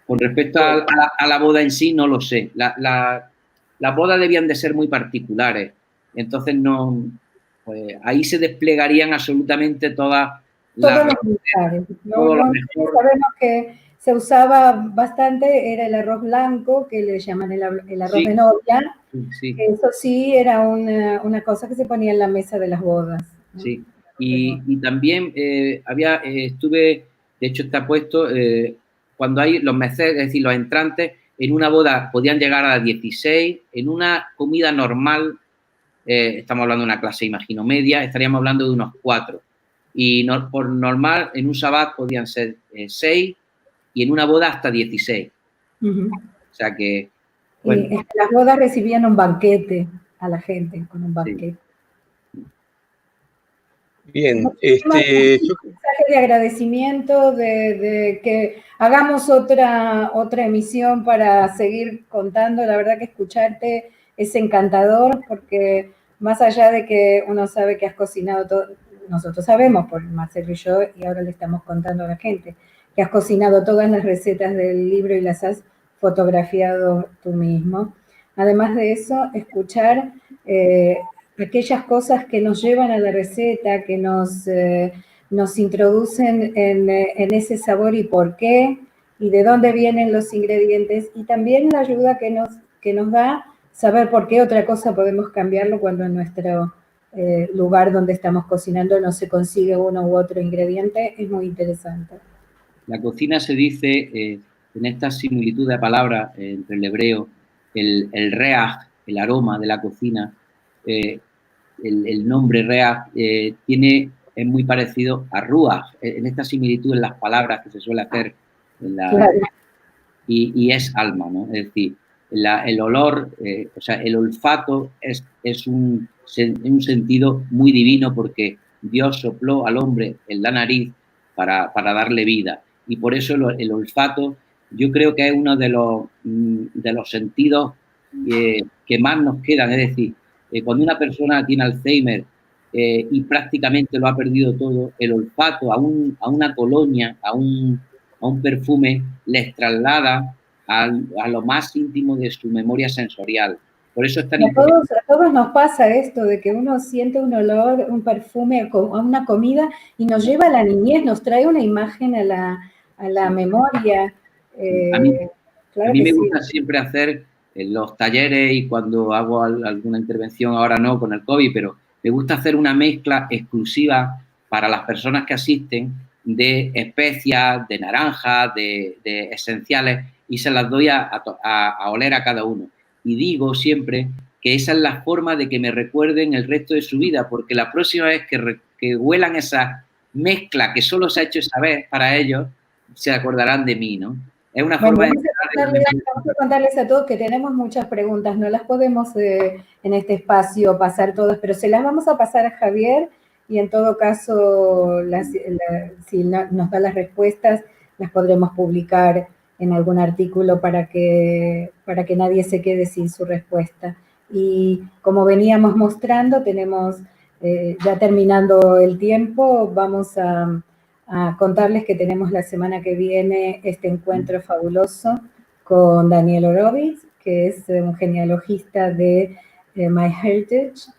con respecto a la boda en sí, no lo sé. Las bodas debían de ser muy particulares. Entonces, no, pues ahí se desplegarían absolutamente todas todos los lugares. Sabemos que se usaba bastante, era el arroz blanco, que le llaman el arroz de novia. Sí. Eso sí era una cosa que se ponía en la mesa de las bodas, ¿no? Sí, y también estuve, de hecho está puesto, cuando hay los meseros, es decir, los entrantes, en una boda podían llegar a 16, en una comida normal, estamos hablando de una clase, imagino, media, estaríamos hablando de unos 4. Y por normal, en un sabbat podían ser 6 y en una boda hasta 16. O sea que... Bueno. Y las bodas recibían un banquete a la gente, con un banquete. Sí. Bien, un mensaje de agradecimiento, de que hagamos otra emisión para seguir contando. La verdad que escucharte es encantador, porque más allá de que uno sabe que has cocinado todo, nosotros sabemos por Marcelo y yo, y ahora le estamos contando a la gente, que has cocinado todas las recetas del libro y las has fotografiado tú mismo. Además de eso, escuchar aquellas cosas que nos llevan a la receta, que nos introducen en ese sabor y por qué, y de dónde vienen los ingredientes, y también la ayuda que nos da saber por qué otra cosa podemos cambiarlo cuando en nuestro lugar donde estamos cocinando no se consigue uno u otro ingrediente. Es muy interesante. La cocina se dice, en esta similitud de palabras entre el hebreo, el reaj, el aroma de la cocina, el nombre reaj es muy parecido a ruach, en esta similitud en las palabras que se suele hacer Claro. y es alma, ¿no? Es decir, el olor, o sea, el olfato es un sentido muy divino, porque Dios sopló al hombre en la nariz para darle vida, y por eso el olfato yo creo que es uno de los sentidos que más nos quedan. Es decir, cuando una persona tiene Alzheimer y prácticamente lo ha perdido todo, el olfato a una colonia, a un perfume, les traslada a lo más íntimo de su memoria sensorial. Por eso es tan importante. A todos nos pasa esto, de que uno siente un olor, un perfume a una comida y nos lleva a la niñez, nos trae una imagen a la memoria. A mí me gusta siempre hacer los talleres, y cuando hago alguna intervención, ahora no con el COVID, pero me gusta hacer una mezcla exclusiva para las personas que asisten de especias, de naranjas, de esenciales, y se las doy a oler a cada uno. Y digo siempre que esa es la forma de que me recuerden el resto de su vida, porque la próxima vez que huelan esa mezcla que solo se ha hecho esa vez para ellos, se acordarán de mí, ¿no? Es una forma de... Vamos a contarles a todos que tenemos muchas preguntas, no las podemos en este espacio pasar todas, pero se las vamos a pasar a Javier, y en todo caso, si nos da las respuestas, las podremos publicar en algún artículo para que nadie se quede sin su respuesta. Y como veníamos mostrando, tenemos, ya terminando el tiempo, vamos a contarles que tenemos la semana que viene este encuentro fabuloso con Daniel Horowitz, que es un genealogista de MyHeritage,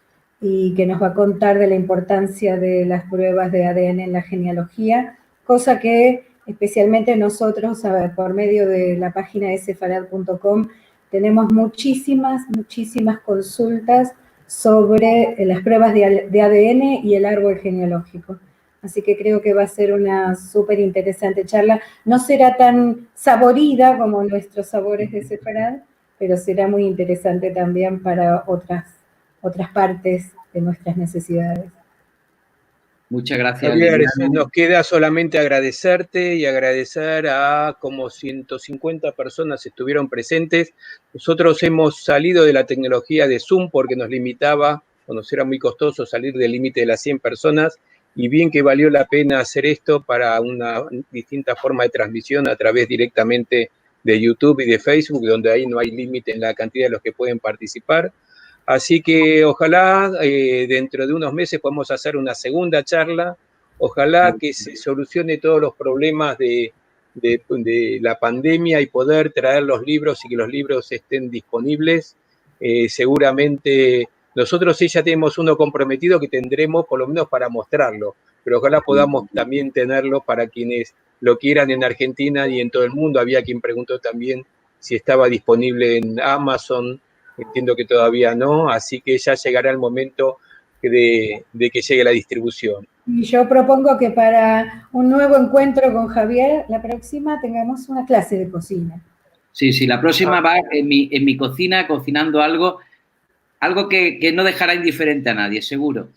y que nos va a contar de la importancia de las pruebas de ADN en la genealogía, cosa que especialmente nosotros, por medio de la página de sefarad.com, tenemos muchísimas consultas sobre las pruebas de ADN y el árbol genealógico. Así que creo que va a ser una súper interesante charla. No será tan saborida como nuestros sabores de Sefarad, pero será muy interesante también para otras partes de nuestras necesidades. Muchas gracias, Javier, Liliana. nos queda solamente agradecerte y agradecer a como 150 personas estuvieron presentes. Nosotros hemos salido de la tecnología de Zoom porque nos limitaba, o nos era muy costoso salir del límite de las 100 personas, y bien que valió la pena hacer esto para una distinta forma de transmisión a través directamente de YouTube y de Facebook, donde ahí no hay límite en la cantidad de los que pueden participar. Así que ojalá dentro de unos meses podamos hacer una segunda charla, ojalá que se solucione todos los problemas de la pandemia y poder traer los libros y que los libros estén disponibles. Seguramente nosotros sí ya tenemos uno comprometido que tendremos por lo menos para mostrarlo, pero ojalá podamos también tenerlo para quienes lo quieran en Argentina y en todo el mundo. Había quien preguntó también si estaba disponible en Amazon. Entiendo que todavía no, así que ya llegará el momento de que llegue la distribución. Y yo propongo que para un nuevo encuentro con Javier, la próxima, tengamos una clase de cocina. Sí, la próxima va en mi cocina, cocinando algo que no dejará indiferente a nadie, seguro.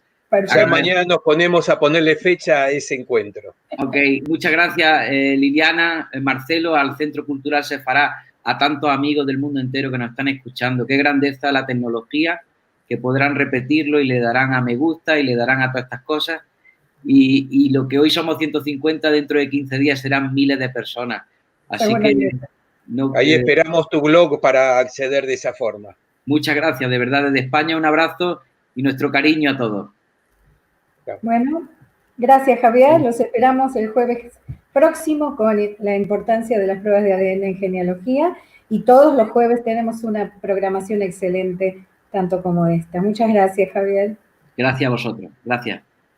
Ya mañana nos ponemos a ponerle fecha a ese encuentro. Ok, muchas gracias, Liliana, Marcelo, al Centro Cultural Sefará, a tantos amigos del mundo entero que nos están escuchando. Qué grandeza la tecnología, que podrán repetirlo y le darán a me gusta y le darán a todas estas cosas. Y lo que hoy somos 150, dentro de 15 días serán miles de personas. Así que... ahí esperamos tu blog para acceder de esa forma. Muchas gracias, de verdad, desde España un abrazo y nuestro cariño a todos. Bueno, gracias, Javier. Los esperamos el jueves próximo con la importancia de las pruebas de ADN en genealogía, y todos los jueves tenemos una programación excelente, tanto como esta. Muchas gracias, Javier. Gracias a vosotros. Gracias.